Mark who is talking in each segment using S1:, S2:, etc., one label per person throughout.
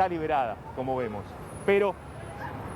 S1: está liberada, como vemos. Pero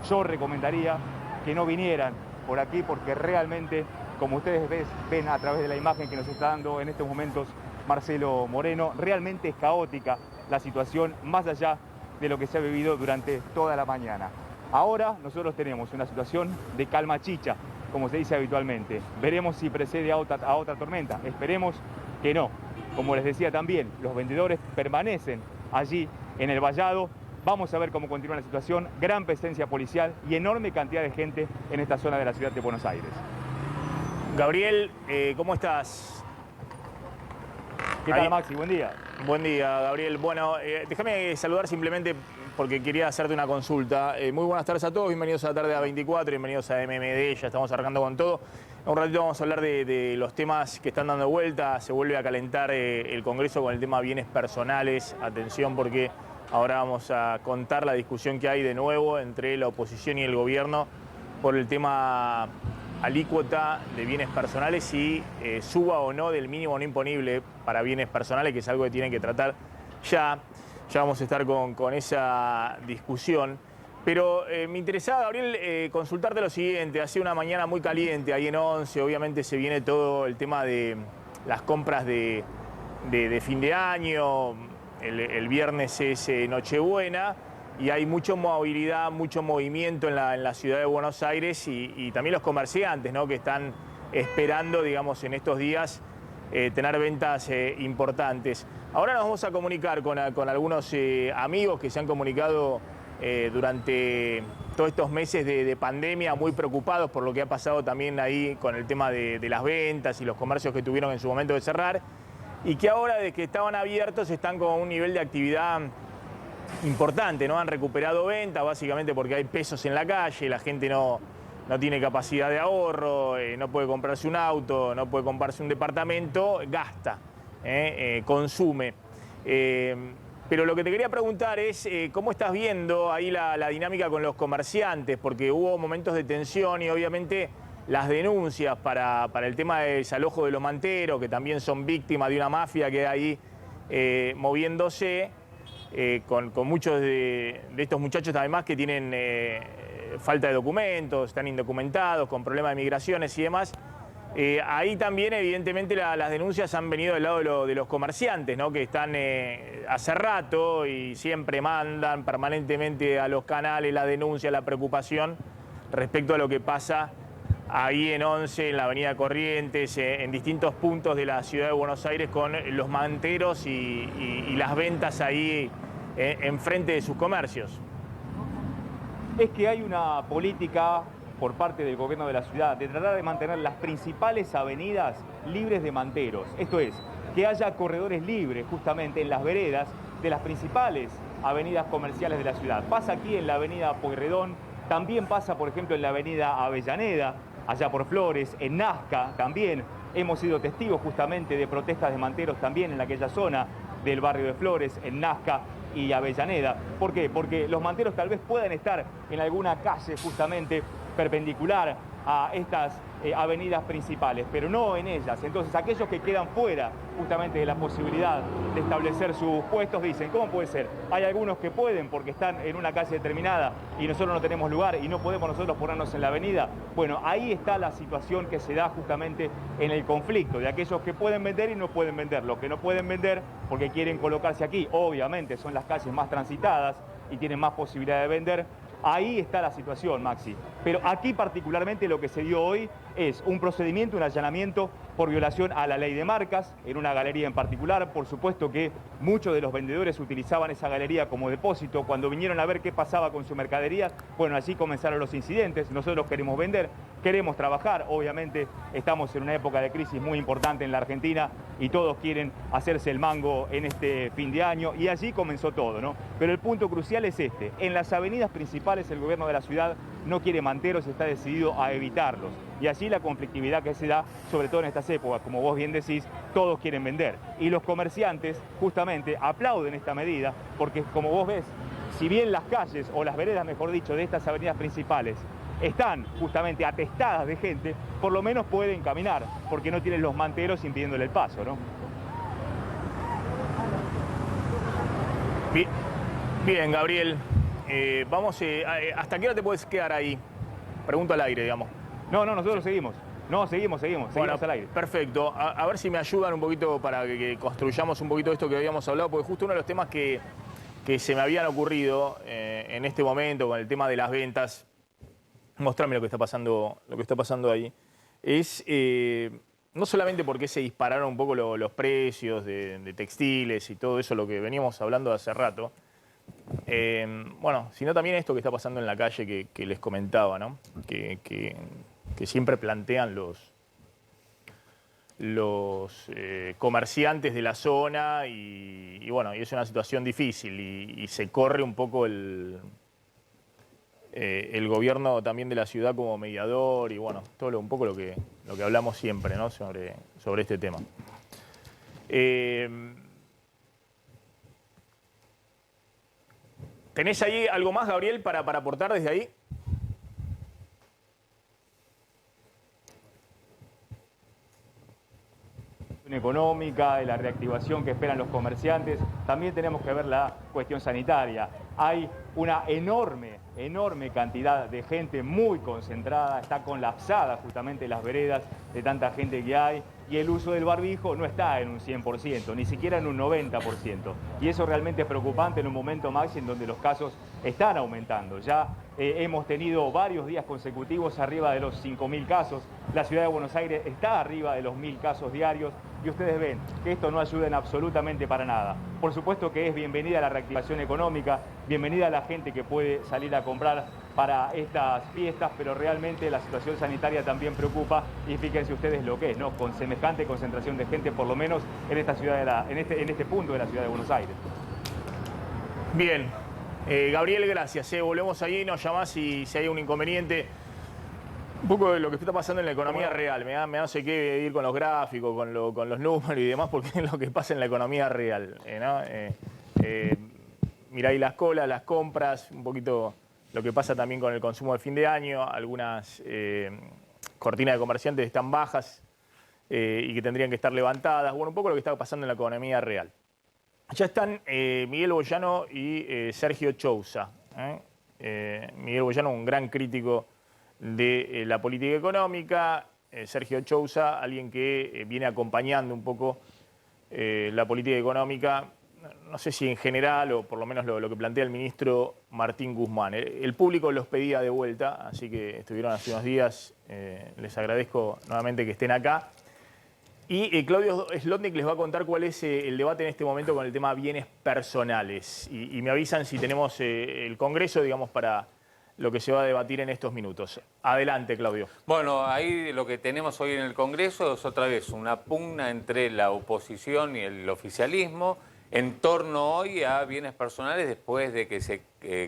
S1: yo recomendaría que no vinieran por aquí porque realmente, como ustedes ven a través de la imagen que nos está dando en estos momentos Marcelo Moreno, realmente es caótica la situación más allá de lo que se ha vivido durante toda la mañana. Ahora nosotros tenemos una situación de calma chicha, como se dice habitualmente. Veremos si precede a otra tormenta. Esperemos que no. Como les decía también, los vendedores permanecen allí en el vallado. Vamos a ver cómo continúa la situación. Gran presencia policial y enorme cantidad de gente en esta zona de la ciudad de Buenos Aires.
S2: Gabriel, ¿cómo estás?
S1: ¿Qué tal, Maxi? Buen día.
S2: Buen día, Gabriel. Bueno, déjame saludar simplemente porque quería hacerte una consulta. Muy buenas tardes a todos, bienvenidos a la tarde a 24, bienvenidos a MMD, ya estamos arrancando con todo. En un ratito vamos a hablar de los temas que están dando vuelta, se vuelve a calentar el Congreso con el tema bienes personales. Atención porque ahora vamos a contar la discusión que hay de nuevo entre la oposición y el gobierno por el tema alícuota de bienes personales y suba o no del mínimo no imponible para bienes personales, que es algo que tienen que tratar ya. Ya vamos a estar con esa discusión. Pero me interesaba, Gabriel, consultarte lo siguiente. Hace una mañana muy caliente ahí en Once, obviamente se viene todo el tema de las compras de fin de año. El viernes es Nochebuena y hay mucha movilidad, mucho movimiento en la ciudad de Buenos Aires y también los comerciantes, ¿no?, que están esperando, digamos, en estos días tener ventas importantes. Ahora nos vamos a comunicar con algunos amigos que se han comunicado durante todos estos meses de pandemia, muy preocupados por lo que ha pasado también ahí con el tema de las ventas y los comercios que tuvieron en su momento de cerrar, y que ahora, desde que estaban abiertos, están con un nivel de actividad importante, ¿no? Han recuperado ventas, básicamente porque hay pesos en la calle, la gente no tiene capacidad de ahorro, no puede comprarse un auto, no puede comprarse un departamento, gasta, consume. Pero lo que te quería preguntar es cómo estás viendo ahí la dinámica con los comerciantes, porque hubo momentos de tensión y obviamente las denuncias para el tema del desalojo de los manteros, que también son víctimas de una mafia que hay ahí moviéndose, con muchos de estos muchachos además que tienen falta de documentos, están indocumentados, con problemas de migraciones y demás. Ahí también, evidentemente, las denuncias han venido del lado de los comerciantes, ¿no?, que están hace rato y siempre mandan permanentemente a los canales la denuncia, la preocupación respecto a lo que pasa ahí en Once, en la avenida Corrientes, en distintos puntos de la ciudad de Buenos Aires con los manteros y las ventas ahí enfrente de sus comercios.
S1: Es que hay una política por parte del gobierno de la ciudad de tratar de mantener las principales avenidas libres de manteros. Esto es, que haya corredores libres justamente en las veredas de las principales avenidas comerciales de la ciudad. Pasa aquí en la avenida Pueyrredón, también pasa, por ejemplo, en la avenida Avellaneda, allá por Flores, en Nazca también. Hemos sido testigos justamente de protestas de manteros también en aquella zona del barrio de Flores, en Nazca y Avellaneda. ¿Por qué? Porque los manteros tal vez puedan estar en alguna calle justamente perpendicular a estas avenidas principales, pero no en ellas. Entonces aquellos que quedan fuera justamente de la posibilidad de establecer sus puestos dicen, ¿cómo puede ser? Hay algunos que pueden porque están en una calle determinada y nosotros no tenemos lugar y no podemos nosotros ponernos en la avenida. Bueno, ahí está la situación que se da justamente en el conflicto de aquellos que pueden vender y no pueden vender. Los que no pueden vender porque quieren colocarse aquí, obviamente son las calles más transitadas y tienen más posibilidad de vender. Ahí está la situación, Maxi. Pero aquí particularmente lo que se dio hoy es un procedimiento, un allanamiento por violación a la ley de marcas, en una galería en particular. Por supuesto que muchos de los vendedores utilizaban esa galería como depósito. Cuando vinieron a ver qué pasaba con su mercadería, bueno, allí comenzaron los incidentes. Nosotros queremos vender, queremos trabajar. Obviamente estamos en una época de crisis muy importante en la Argentina y todos quieren hacerse el mango en este fin de año. Y allí comenzó todo, ¿no? Pero el punto crucial es este. En las avenidas principales el gobierno de la ciudad no quiere manteros, está decidido a evitarlos. Y allí la conflictividad que se da, sobre todo en estas épocas, como vos bien decís, todos quieren vender. Y los comerciantes justamente aplauden esta medida porque, como vos ves, si bien las calles, o las veredas, mejor dicho, de estas avenidas principales están justamente atestadas de gente, por lo menos pueden caminar, porque no tienen los manteros impidiéndole el paso, ¿no?
S2: Bien, Gabriel, vamos, ¿hasta qué hora te puedes quedar ahí? Pregunto al aire, digamos.
S1: No, nosotros seguimos. No, seguimos
S2: Bueno,
S1: al aire.
S2: perfecto. A ver si me ayudan un poquito para que construyamos un poquito esto que habíamos hablado, porque justo uno de los temas que se me habían ocurrido en este momento con el tema de las ventas, mostrarme lo que está pasando ahí, es no solamente porque se dispararon un poco los precios de textiles y todo eso, lo que veníamos hablando hace rato, bueno, sino también esto que está pasando en la calle que les comentaba, ¿no? Que siempre plantean los comerciantes de la zona y bueno, y es una situación difícil y se corre un poco el gobierno también de la ciudad como mediador y bueno, todo un poco lo que hablamos siempre, ¿no? sobre este tema. ¿Tenés ahí algo más, Gabriel, para aportar desde ahí?
S1: Económica, de la reactivación que esperan los comerciantes, también tenemos que ver la cuestión sanitaria. Hay una enorme cantidad de gente muy concentrada, está colapsada justamente las veredas de tanta gente que hay y el uso del barbijo no está en un 100%, ni siquiera en un 90%. Y eso realmente es preocupante en un momento más en donde los casos están aumentando. Ya hemos tenido varios días consecutivos arriba de los 5.000 casos. La ciudad de Buenos Aires está arriba de los 1.000 casos diarios y ustedes ven que esto no ayuda en absolutamente para nada. Por supuesto que es bienvenida la reactivación económica, bienvenida a la gente que puede salir a comprar para estas fiestas, pero realmente la situación sanitaria también preocupa y fíjense ustedes lo que es, ¿no? Con semejante concentración de gente, por lo menos en esta ciudad en este punto de la ciudad de Buenos Aires.
S2: Bien, Gabriel, gracias. Volvemos allí, nos llamás si hay un inconveniente. Un poco de lo que está pasando en la economía real. Me da no sé qué ir con los gráficos, con los números y demás, porque es lo que pasa en la economía real, ¿no? Mirá ahí las colas, las compras, un poquito lo que pasa también con el consumo de fin de año. Algunas cortinas de comerciantes están bajas y que tendrían que estar levantadas. Bueno, un poco lo que está pasando en la economía real. Ya están Miguel Boyano y Sergio Chousa. Miguel Boyano, un gran crítico de la política económica. Sergio Chousa, alguien que viene acompañando un poco la política económica, no sé si en general o por lo menos lo que plantea el ministro Martín Guzmán. El público los pedía de vuelta, así que estuvieron hace unos días. Les agradezco nuevamente que estén acá. Y Claudio Zlotnik les va a contar cuál es el debate en este momento con el tema bienes personales. Y me avisan si tenemos el Congreso, digamos, para lo que se va a debatir en estos minutos. Adelante, Claudio.
S3: Bueno, ahí lo que tenemos hoy en el Congreso es otra vez una pugna entre la oposición y el oficialismo en torno hoy a bienes personales después de que se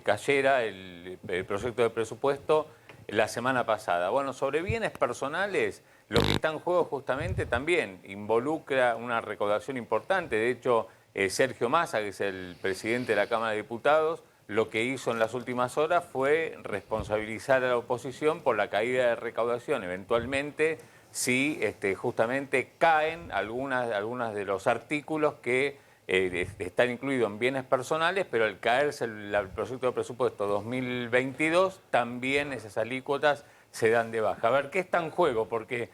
S3: cayera el proyecto de presupuesto la semana pasada. Bueno, sobre bienes personales, lo que está en juego justamente también involucra una recaudación importante. De hecho, Sergio Massa, que es el presidente de la Cámara de Diputados, lo que hizo en las últimas horas fue responsabilizar a la oposición por la caída de recaudación. Eventualmente, si justamente caen algunas de los artículos que están incluidos en bienes personales, pero al caerse el proyecto de presupuesto 2022, también esas alícuotas se dan de baja. A ver, ¿qué está en juego? Porque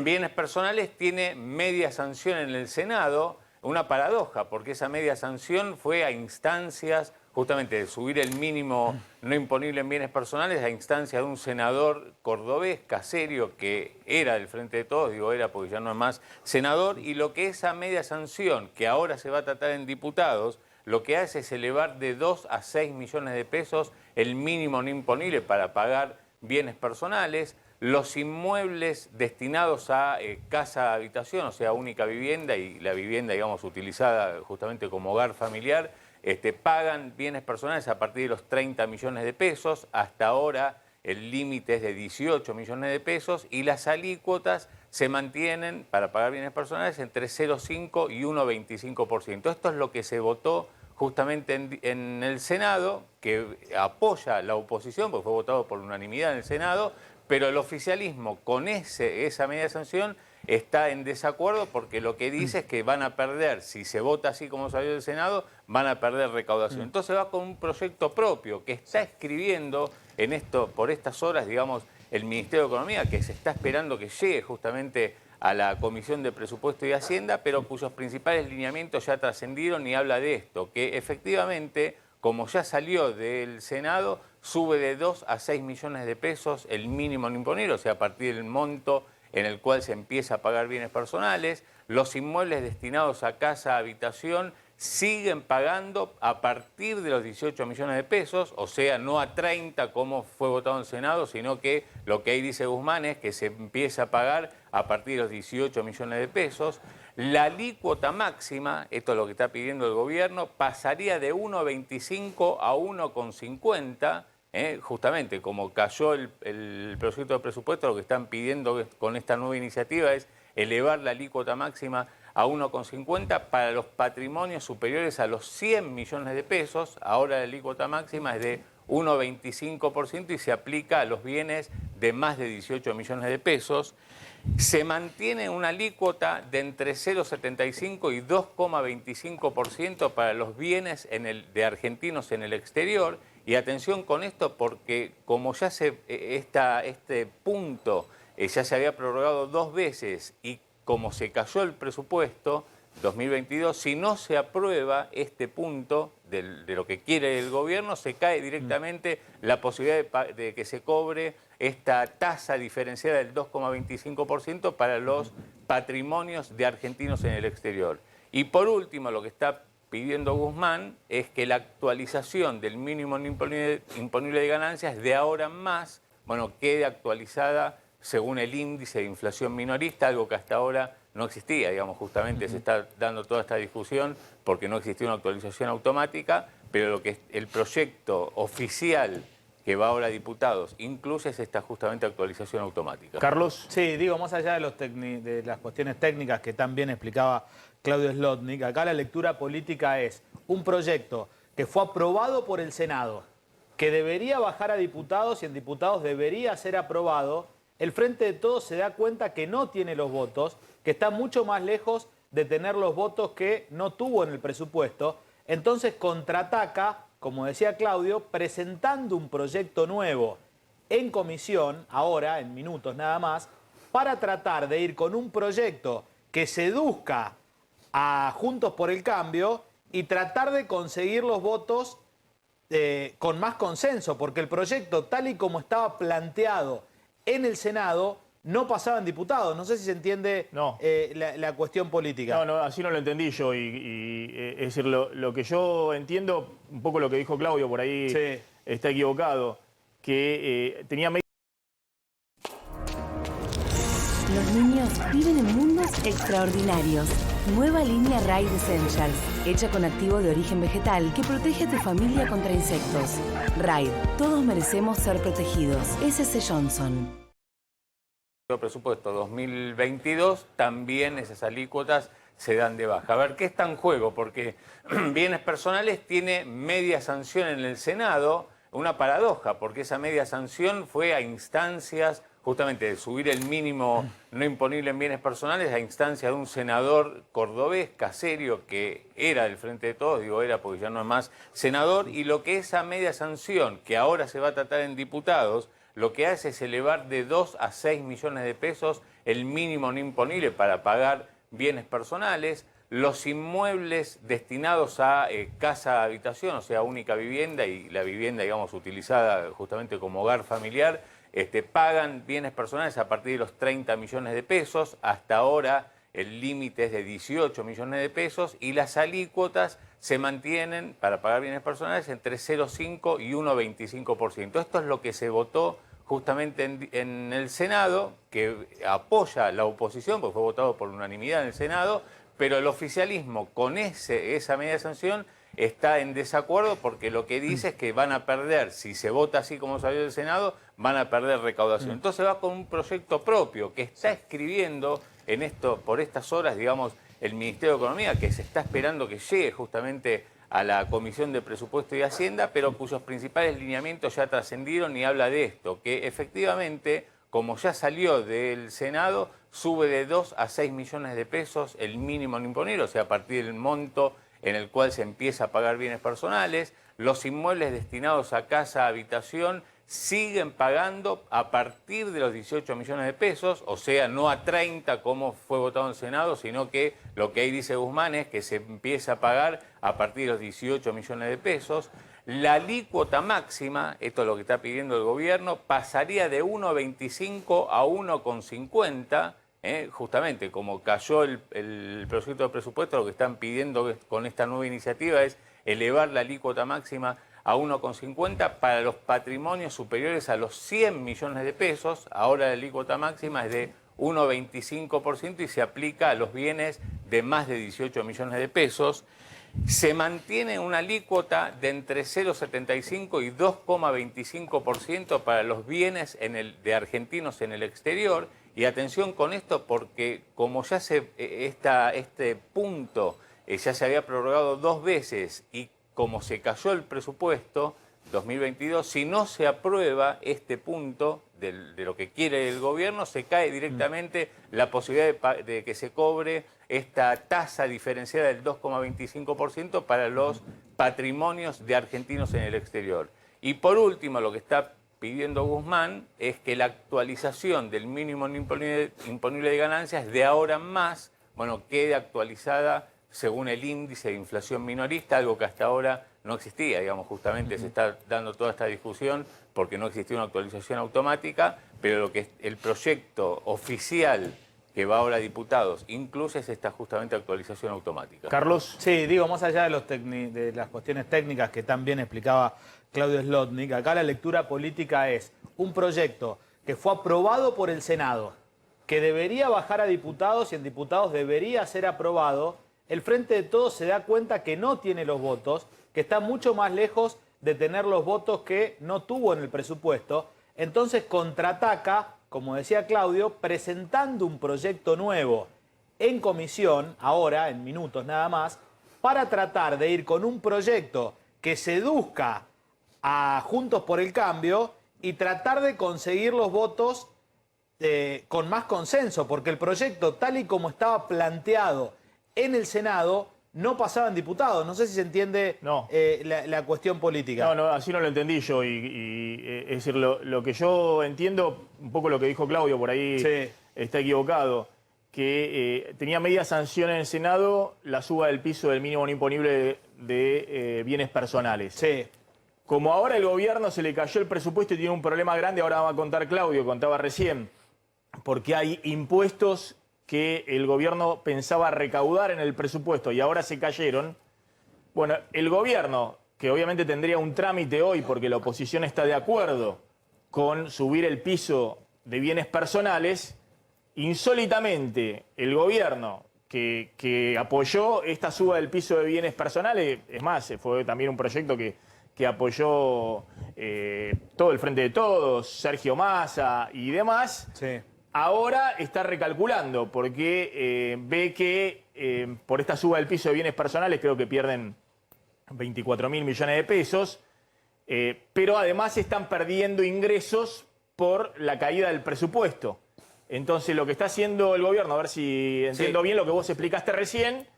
S3: bienes personales tiene media sanción en el Senado, una paradoja, porque esa media sanción fue a instancias justamente de subir el mínimo no imponible en bienes personales a instancia de un senador cordobés, Caserio, que era del Frente de Todos, digo era porque ya no es más senador, y lo que esa media sanción, que ahora se va a tratar en diputados, lo que hace es elevar de 2 a 6 millones de pesos el mínimo no imponible para pagar bienes personales, los inmuebles destinados a casa habitación, o sea, única vivienda, y la vivienda, digamos, utilizada justamente como hogar familiar, pagan bienes personales a partir de los 30 millones de pesos. Hasta ahora el límite es de 18 millones de pesos y las alícuotas se mantienen para pagar bienes personales entre 0,5 y 1,25%. Esto es lo que se votó justamente en el Senado, que apoya la oposición, porque fue votado por unanimidad en el Senado, pero el oficialismo con esa media sanción está en desacuerdo porque lo que dice es que van a perder, si se vota así como salió del Senado, van a perder recaudación. Entonces va con un proyecto propio que está escribiendo por estas horas, digamos, el Ministerio de Economía, que se está esperando que llegue justamente a la Comisión de Presupuesto y Hacienda, pero cuyos principales lineamientos ya trascendieron y habla de esto, que efectivamente, como ya salió del Senado, sube de 2 a 6 millones de pesos el mínimo no imponible, o sea, a partir del monto en el cual se empieza a pagar bienes personales. Los inmuebles destinados a casa, habitación, siguen pagando a partir de los 18 millones de pesos, o sea, no a 30 como fue votado en el Senado, sino que lo que ahí dice Guzmán es que se empieza a pagar a partir de los 18 millones de pesos. La alícuota máxima, esto es lo que está pidiendo el gobierno, pasaría de 1,25 a 1,50. Justamente como cayó el proyecto de presupuesto, lo que están pidiendo con esta nueva iniciativa es elevar la alícuota máxima a 1,50 para los patrimonios superiores a los 100 millones de pesos. Ahora la alícuota máxima es de 1,25% y se aplica a los bienes de más de 18 millones de pesos. Se mantiene una alícuota de entre 0,75 y 2,25% para los bienes de argentinos en el exterior. Y atención con esto porque como ya este punto ya se había prorrogado 2 veces y como se cayó el presupuesto 2022, si no se aprueba este punto de lo que quiere el gobierno, se cae directamente la posibilidad de que se cobre esta tasa diferenciada del 2,25% para los patrimonios de argentinos en el exterior. Y por último, lo que está pidiendo Guzmán es que la actualización del mínimo imponible de ganancias de ahora en más, quede actualizada según el índice de inflación minorista, algo que hasta ahora no existía, digamos, justamente se está dando toda esta discusión porque no existía una actualización automática, pero lo que el proyecto oficial que va ahora a diputados incluye es esta justamente actualización automática.
S2: Carlos.
S4: Sí, digo, más allá de las cuestiones técnicas que tan bien explicaba Claudio Zlotnik, acá la lectura política es un proyecto que fue aprobado por el Senado, que debería bajar a diputados y en diputados debería ser aprobado. El Frente de Todos se da cuenta que no tiene los votos, que está mucho más lejos de tener los votos que no tuvo en el presupuesto. Entonces contraataca, como decía Claudio, presentando un proyecto nuevo en comisión, ahora, en minutos nada más, para tratar de ir con un proyecto que seduzca a Juntos por el Cambio y tratar de conseguir los votos con más consenso, porque el proyecto, tal y como estaba planteado en el Senado, no pasaba en diputados. No sé si se entiende la cuestión política.
S2: No, así no lo entendí yo. Es decir, lo que yo entiendo, un poco lo que dijo Claudio, por ahí está equivocado, que tenía...
S5: Los niños viven en mundos extraordinarios. Nueva línea Raid Essentials, hecha con activo de origen vegetal que protege a tu familia contra insectos. Raid, todos merecemos ser protegidos. S.C. Johnson.
S3: El presupuesto 2022 también esas alícuotas se dan de baja. A ver, ¿qué está en juego? Porque bienes personales tiene media sanción en el Senado, una paradoja, porque esa media sanción fue a instancias justamente de subir el mínimo no imponible en bienes personales a instancia de un senador cordobés, Caserio, que era del Frente de Todos, digo era porque ya no es más senador, y lo que esa media sanción, que ahora se va a tratar en diputados, lo que hace es elevar de 2 a 6 millones de pesos el mínimo no imponible para pagar bienes personales, los inmuebles destinados a casa-habitación, o sea, única vivienda, y la vivienda, digamos, utilizada justamente como hogar familiar, pagan bienes personales a partir de los 30 millones de pesos. Hasta ahora el límite es de 18 millones de pesos y las alícuotas se mantienen para pagar bienes personales entre 0,5 y 1,25%. Esto es lo que se votó justamente en el Senado, que apoya la oposición, porque fue votado por unanimidad en el Senado, pero el oficialismo con esa media sanción está en desacuerdo porque lo que dice es que van a perder, si se vota así como salió del Senado, van a perder recaudación. Entonces va con un proyecto propio que está escribiendo por estas horas, digamos, el Ministerio de Economía, que se está esperando que llegue justamente a la Comisión de Presupuesto y Hacienda, pero cuyos principales lineamientos ya trascendieron y habla de esto, que efectivamente, como ya salió del Senado, sube de 2 a 6 millones de pesos el mínimo no imponible, o sea, a partir del monto en el cual se empieza a pagar bienes personales. Los inmuebles destinados a casa, habitación, siguen pagando a partir de los 18 millones de pesos, o sea, no a 30 como fue votado en el Senado, sino que lo que ahí dice Guzmán es que se empieza a pagar a partir de los 18 millones de pesos. La alícuota máxima, esto es lo que está pidiendo el gobierno, pasaría de 1,25 a 1,50, justamente como cayó el proyecto de presupuesto, lo que están pidiendo con esta nueva iniciativa es elevar la alícuota máxima a 1,50 para los patrimonios superiores a los 100 millones de pesos. Ahora la alícuota máxima es de 1,25% y se aplica a los bienes de más de 18 millones de pesos. Se mantiene una alícuota de entre 0,75 y 2,25% para los bienes de argentinos en el exterior. Y atención con esto porque como ya este punto ya se había prorrogado 2 veces y como se cayó el presupuesto 2022, si no se aprueba este punto de lo que quiere el gobierno, se cae directamente la posibilidad de que se cobre esta tasa diferenciada del 2,25% para los patrimonios de argentinos en el exterior. Y por último, lo que está pidiendo Guzmán es que la actualización del mínimo imponible de ganancias de ahora en más, quede actualizada según el índice de inflación minorista, algo que hasta ahora no existía, digamos, justamente se está dando toda esta discusión porque no existía una actualización automática, pero lo que el proyecto oficial que va ahora a diputados incluye es esta justamente actualización automática.
S2: Carlos.
S4: Sí, digo, más allá de las cuestiones técnicas que tan bien explicaba Claudio Zlotnik, acá la lectura política es un proyecto que fue aprobado por el Senado, que debería bajar a diputados y en diputados debería ser aprobado. El Frente de Todos se da cuenta que no tiene los votos, que está mucho más lejos de tener los votos que no tuvo en el presupuesto. Entonces contraataca, como decía Claudio, presentando un proyecto nuevo en comisión, ahora, en minutos nada más, para tratar de ir con un proyecto que seduzca a Juntos por el Cambio y tratar de conseguir los votos con más consenso, porque el proyecto, tal y como estaba planteado en el Senado, no pasaba en diputados. No sé si se entiende la cuestión política.
S2: No, así no lo entendí yo. Es decir, lo que yo entiendo, un poco lo que dijo Claudio, por ahí está equivocado, que tenía media sanción en el Senado la suba del piso del mínimo no imponible de bienes personales.
S4: Sí.
S2: Como ahora el gobierno se le cayó el presupuesto y tiene un problema grande, ahora va a contar Claudio, contaba recién, porque hay impuestos que el gobierno pensaba recaudar en el presupuesto y ahora se cayeron. Bueno, el gobierno, que obviamente tendría un trámite hoy porque la oposición está de acuerdo con subir el piso de bienes personales, insólitamente el gobierno que apoyó esta suba del piso de bienes personales, es más, fue también un proyecto que apoyó todo el Frente de Todos, Sergio Massa y demás, ahora está recalculando porque ve que por esta suba del piso de bienes personales creo que pierden 24.000 millones de pesos, pero además están perdiendo ingresos por la caída del presupuesto. Entonces lo que está haciendo el gobierno, a ver si entiendo bien lo que vos explicaste recién,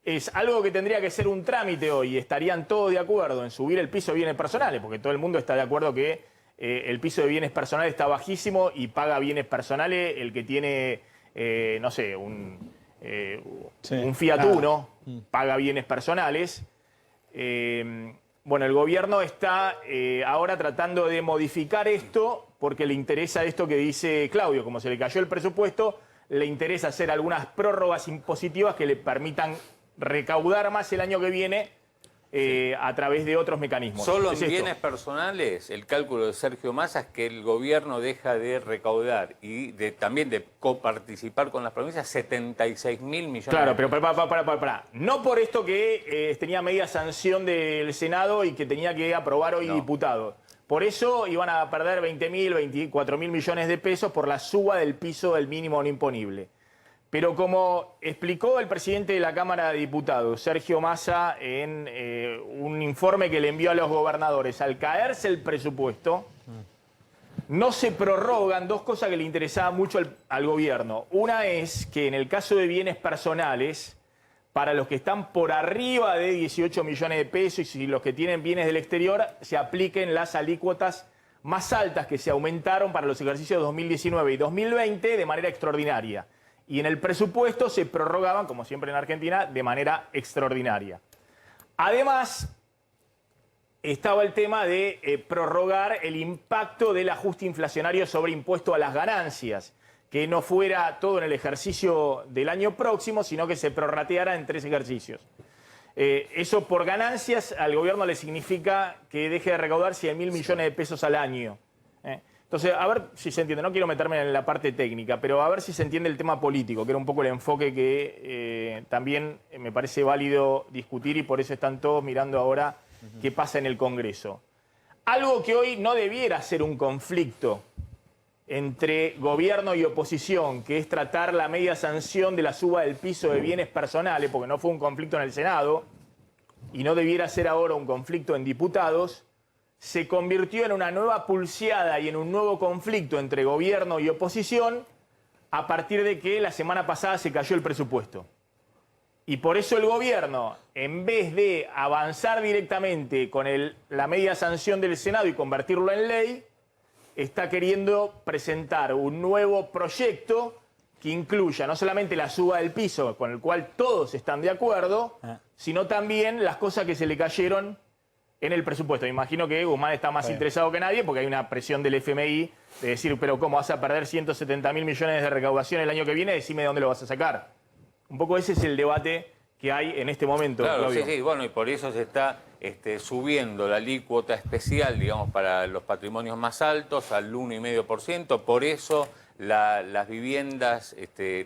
S2: es algo que tendría que ser un trámite hoy y estarían todos de acuerdo en subir el piso de bienes personales, porque todo el mundo está de acuerdo que el piso de bienes personales está bajísimo y paga bienes personales el que tiene, no sé, un Fiat Uno, paga bienes personales. Bueno, el gobierno está ahora tratando de modificar esto porque le interesa esto que dice Claudio, como se le cayó el presupuesto, le interesa hacer algunas prórrogas impositivas que le permitan recaudar más el año que viene a través de otros mecanismos.
S3: Solo en bienes personales, el cálculo de Sergio Massa es que el gobierno deja de recaudar y también de coparticipar con las provincias 76.000 millones de pesos.
S2: Claro, pero para. No por esto que tenía media sanción del Senado y que tenía que aprobar hoy diputados. Por eso iban a perder 20.000, 24.000 millones de pesos por la suba del piso del mínimo no imponible. Pero como explicó el presidente de la Cámara de Diputados, Sergio Massa, en un informe que le envió a los gobernadores, al caerse el presupuesto, no se prorrogan dos cosas que le interesaban mucho al gobierno. Una es que en el caso de bienes personales, para los que están por arriba de 18 millones de pesos y los que tienen bienes del exterior, se apliquen las alícuotas más altas que se aumentaron para los ejercicios 2019 y 2020 de manera extraordinaria. Y en el presupuesto se prorrogaban, como siempre en Argentina, de manera extraordinaria. Además, estaba el tema de prorrogar el impacto del ajuste inflacionario sobre impuesto a las ganancias, que no fuera todo en el ejercicio del año próximo, sino que se prorrateara en 3 ejercicios. Eso por ganancias al gobierno le significa que deje de recaudar 100.000 millones de pesos al año. Entonces, a ver si se entiende. No quiero meterme en la parte técnica, pero a ver si se entiende el tema político, que era un poco el enfoque que también me parece válido discutir y por eso están todos mirando ahora qué pasa en el Congreso. Algo que hoy no debiera ser un conflicto entre gobierno y oposición, que es tratar la media sanción de la suba del piso de bienes personales, porque no fue un conflicto en el Senado, y no debiera ser ahora un conflicto en diputados, se convirtió en una nueva pulseada y en un nuevo conflicto entre gobierno y oposición a partir de que la semana pasada se cayó el presupuesto. Y por eso el gobierno, en vez de avanzar directamente con la media sanción del Senado y convertirlo en ley, está queriendo presentar un nuevo proyecto que incluya no solamente la suba del piso, con el cual todos están de acuerdo, sino también las cosas que se le cayeron en el presupuesto. Me imagino que Guzmán está más interesado que nadie porque hay una presión del FMI de decir, pero ¿cómo vas a perder 170.000 millones de recaudación el año que viene? Decime de dónde lo vas a sacar. Un poco ese es el debate que hay en este momento.
S3: Claro, sí, bueno, y por eso se está subiendo la alícuota especial, digamos, para los patrimonios más altos al 1,5%. Por eso las viviendas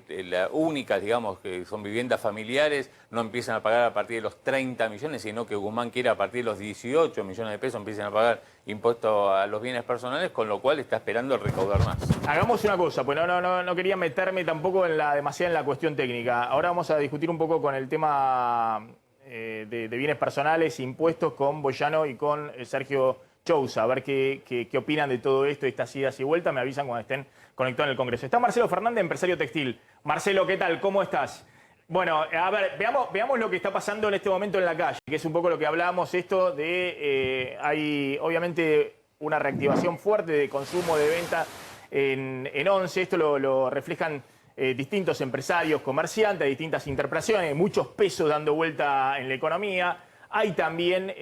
S3: las únicas, digamos, que son viviendas familiares, no empiezan a pagar a partir de los 30 millones, sino que Guzmán quiere a partir de los 18 millones de pesos empiecen a pagar impuestos a los bienes personales, con lo cual está esperando recaudar más.
S2: Hagamos una cosa, pues no quería meterme tampoco demasiado en la cuestión técnica. Ahora vamos a discutir un poco con el tema de bienes personales, impuestos, con Boyano y con Sergio Chousa, a ver qué opinan de todo esto, estas idas y vueltas. Me avisan cuando estén conectados en el Congreso. Está Marcelo Fernández, empresario textil. Marcelo, ¿qué tal? ¿Cómo estás? Bueno, a ver, veamos lo que está pasando en este momento en la calle, que es un poco lo que hablábamos, esto de... hay obviamente una reactivación fuerte de consumo, de venta en ONCE. Esto lo reflejan distintos empresarios, comerciantes, distintas interpretaciones, muchos pesos dando vuelta en la economía. Hay también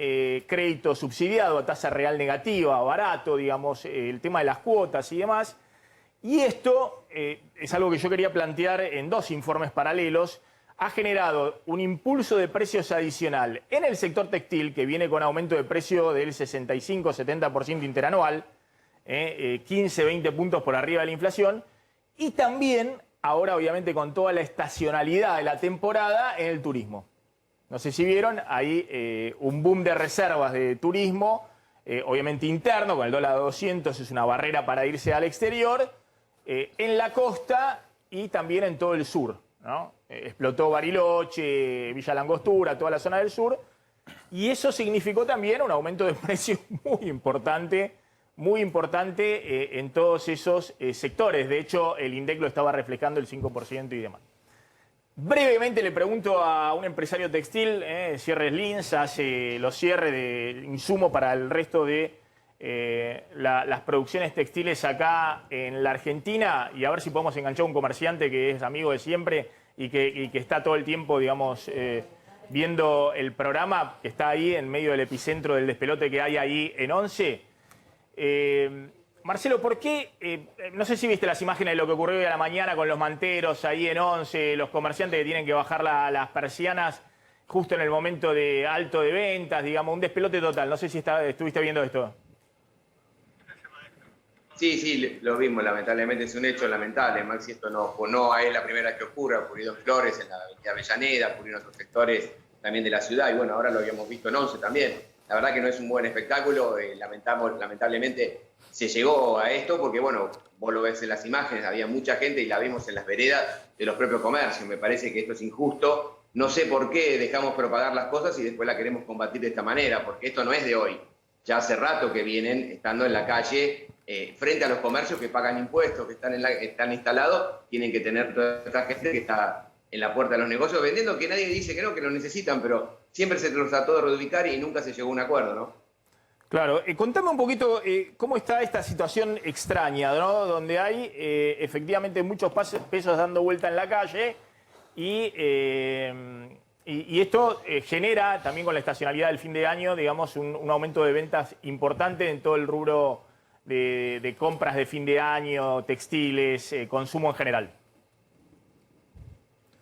S2: crédito subsidiado a tasa real negativa, barato, digamos, el tema de las cuotas y demás. Y esto es algo que yo quería plantear en 2 informes paralelos. Ha generado un impulso de precios adicional en el sector textil, que viene con aumento de precio del 65-70% interanual, 15-20 puntos por arriba de la inflación, y también, ahora obviamente con toda la estacionalidad de la temporada, en el turismo. No sé si vieron, hay un boom de reservas de turismo, obviamente interno, con el dólar a 200 es una barrera para irse al exterior, en la costa y también en todo el sur, ¿no? Explotó Bariloche, Villa Langostura, toda la zona del sur, y eso significó también un aumento de precios muy importante en todos esos sectores. De hecho, el INDEC lo estaba reflejando el 5% y demás. Brevemente le pregunto a un empresario textil, Cierres Lins, hace los cierres de insumo para el resto de las producciones textiles acá en la Argentina, y a ver si podemos enganchar a un comerciante que es amigo de siempre y que está todo el tiempo, digamos, viendo el programa, que está ahí en medio del epicentro del despelote que hay ahí en ONCE. Marcelo, ¿por qué? No sé si viste las imágenes de lo que ocurrió hoy a la mañana con los manteros ahí en ONCE, los comerciantes que tienen que bajar las persianas justo en el momento de alto de ventas, digamos, un despelote total. No sé si estuviste viendo esto.
S6: Sí, lo vimos, lamentablemente es un hecho lamentable, Maxi, esto no es la primera que ocurre, ha ocurrido en Flores, en la Avenida Avellaneda, ha ocurrido en otros sectores también de la ciudad, y bueno, ahora lo habíamos visto en ONCE también. La verdad que no es un buen espectáculo, lamentablemente se llegó a esto porque, bueno, vos lo ves en las imágenes, había mucha gente y la vimos en las veredas de los propios comercios. Me parece que esto es injusto, no sé por qué dejamos propagar las cosas y después la queremos combatir de esta manera, porque esto no es de hoy, ya hace rato que vienen estando en la calle frente a los comercios que pagan impuestos, que están instalados, tienen que tener toda esta gente que está en la puerta de los negocios vendiendo, que nadie dice que no, que lo necesitan, pero siempre se los trató de reubicar y nunca se llegó a un acuerdo, ¿no?
S2: Claro, contame un poquito cómo está esta situación extraña, ¿no? Donde hay efectivamente muchos pesos dando vuelta en la calle y esto genera también con la estacionalidad del fin de año, digamos, un aumento de ventas importante en todo el rubro de compras de fin de año, textiles, consumo en general.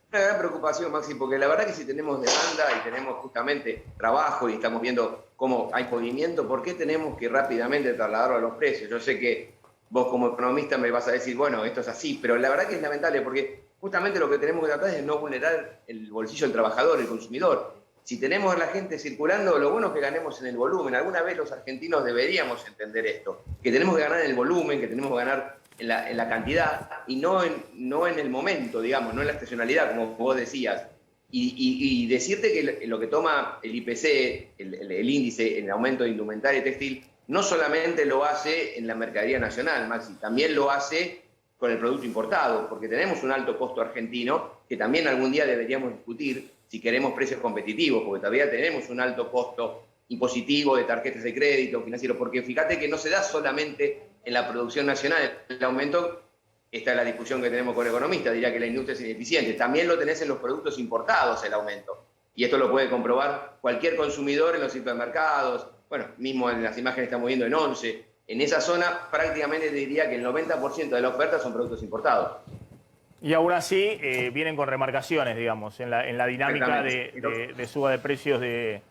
S6: Una gran preocupación, Maxi, porque la verdad que si tenemos demanda y tenemos justamente trabajo y estamos viendo cómo hay movimiento, ¿por qué tenemos que rápidamente trasladarlo a los precios? Yo sé que vos como economista me vas a decir, bueno, esto es así, pero la verdad que es lamentable porque justamente lo que tenemos que tratar es no vulnerar el bolsillo del trabajador, el consumidor. Si tenemos a la gente circulando, lo bueno es que ganemos en el volumen. Alguna vez los argentinos deberíamos entender esto, que tenemos que ganar en el volumen, que tenemos que ganar en la cantidad y no en el momento, digamos, no en la estacionalidad, como vos decías. Y decirte que lo que toma el IPC, el índice en el aumento de indumentaria y textil, no solamente lo hace en la mercadería nacional, Maxi, también lo hace con el producto importado, porque tenemos un alto costo argentino que también algún día deberíamos discutir si queremos precios competitivos, porque todavía tenemos un alto costo impositivo de tarjetas de crédito, financiero, porque fíjate que no se da solamente en la producción nacional el aumento. Esta es la discusión que tenemos con economistas, diría que la industria es ineficiente. También lo tenés en los productos importados el aumento. Y esto lo puede comprobar cualquier consumidor en los supermercados, bueno, mismo en las imágenes que estamos viendo en Once. En esa zona prácticamente te diría que el 90% de la oferta son productos importados.
S2: Y aún así vienen con remarcaciones, digamos, en la dinámica de suba de precios de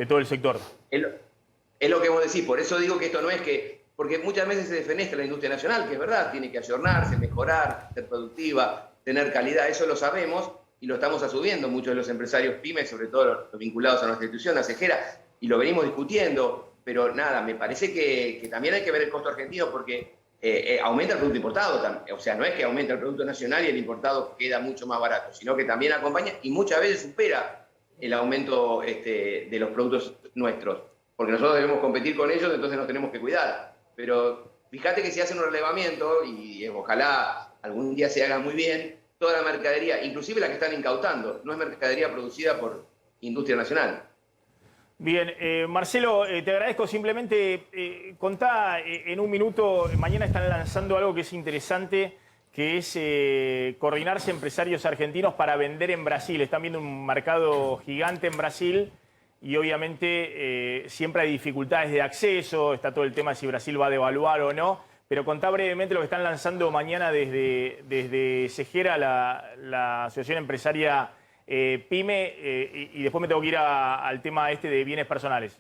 S2: todo el sector.
S6: Es lo que vos decís, por eso digo que esto no es que... Porque muchas veces se defenestra la industria nacional, que es verdad, tiene que ayornarse, mejorar, ser productiva, tener calidad, eso lo sabemos y lo estamos asumiendo muchos de los empresarios pymes, sobre todo los vinculados a nuestra institución, a Cejera, y lo venimos discutiendo, pero nada, me parece que también hay que ver el costo argentino porque aumenta el producto importado, o sea, no es que aumenta el producto nacional y el importado queda mucho más barato, sino que también acompaña y muchas veces supera el aumento de los productos nuestros, porque nosotros debemos competir con ellos, entonces nos tenemos que cuidar. Pero fíjate que si hacen un relevamiento, y ojalá algún día se haga muy bien, toda la mercadería, inclusive la que están incautando, no es mercadería producida por industria nacional.
S2: Bien, Marcelo, te agradezco. Simplemente contá en un minuto, mañana están lanzando algo que es interesante, que es coordinarse empresarios argentinos para vender en Brasil. Están viendo un mercado gigante en Brasil. Y obviamente siempre hay dificultades de acceso, está todo el tema de si Brasil va a devaluar o no, pero contá brevemente lo que están lanzando mañana desde Cejera, la Asociación Empresaria PYME, y después me tengo que ir al tema este de bienes personales.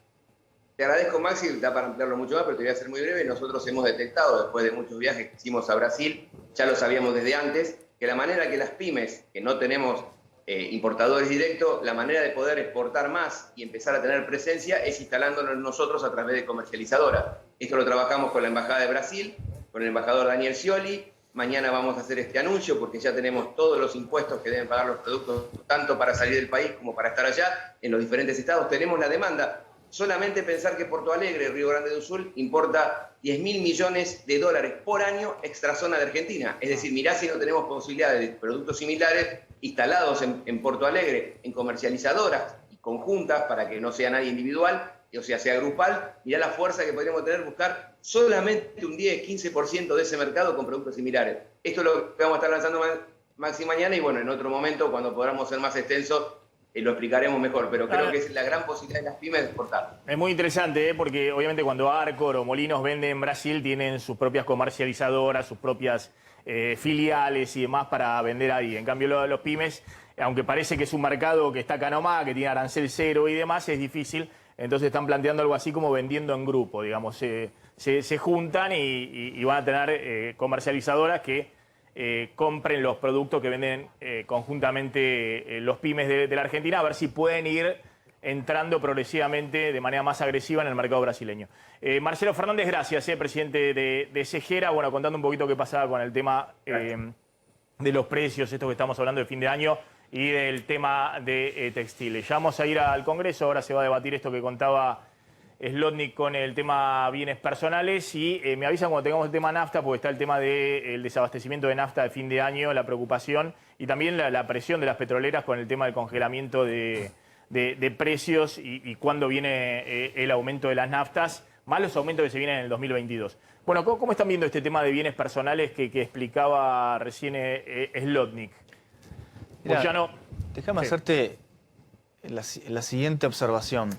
S6: Te agradezco, Maxi, da para ampliarlo mucho más, pero te voy a ser muy breve. Nosotros hemos detectado, después de muchos viajes que hicimos a Brasil, ya lo sabíamos desde antes, que la manera que las pymes, que no tenemos importadores directos, la manera de poder exportar más y empezar a tener presencia es instalándonos nosotros a través de comercializadoras. Esto lo trabajamos con la Embajada de Brasil, con el embajador Daniel Scioli. Mañana vamos a hacer este anuncio porque ya tenemos todos los impuestos que deben pagar los productos, tanto para salir del país como para estar allá, en los diferentes estados. Tenemos la demanda. Solamente pensar que Porto Alegre, Río Grande do Sul, importa 10.000 millones de dólares por año extra zona de Argentina. Es decir, mirá si no tenemos posibilidades de productos similares instalados en Porto Alegre, en comercializadoras y conjuntas para que no sea nadie individual, o sea grupal. Mirá la fuerza que podríamos tener buscar solamente un 10-15% de ese mercado con productos similares. Esto es lo que vamos a estar lanzando Maxi mañana y bueno, en otro momento, cuando podamos ser más extensos, lo explicaremos mejor, pero creo que es la gran posibilidad de las pymes de exportar.
S2: Es muy interesante, porque obviamente cuando Arcor o Molinos venden en Brasil tienen sus propias comercializadoras, sus propias filiales y demás para vender ahí. En cambio, los pymes, aunque parece que es un mercado que está acá nomás, que tiene arancel cero y demás, es difícil. Entonces están planteando algo así como vendiendo en grupo, digamos. Se juntan y van a tener comercializadoras que compren los productos que venden conjuntamente los pymes de la Argentina, a ver si pueden ir entrando progresivamente de manera más agresiva en el mercado brasileño. Marcelo Fernández, gracias, presidente de Cejera. Bueno, contando un poquito qué pasaba con el tema de los precios, esto que estamos hablando de fin de año, y del tema de textiles. Ya vamos a ir al Congreso, ahora se va a debatir esto que contaba Slotnick con el tema bienes personales y me avisan cuando tengamos el tema nafta, porque está el tema del desabastecimiento de nafta de fin de año, la preocupación y también la presión de las petroleras con el tema del congelamiento de precios y cuándo viene el aumento de las naftas, más los aumentos que se vienen en el 2022. Bueno, ¿cómo están viendo este tema de bienes personales que explicaba recién Slotnick?
S7: Mirá, déjame hacerte la siguiente observación.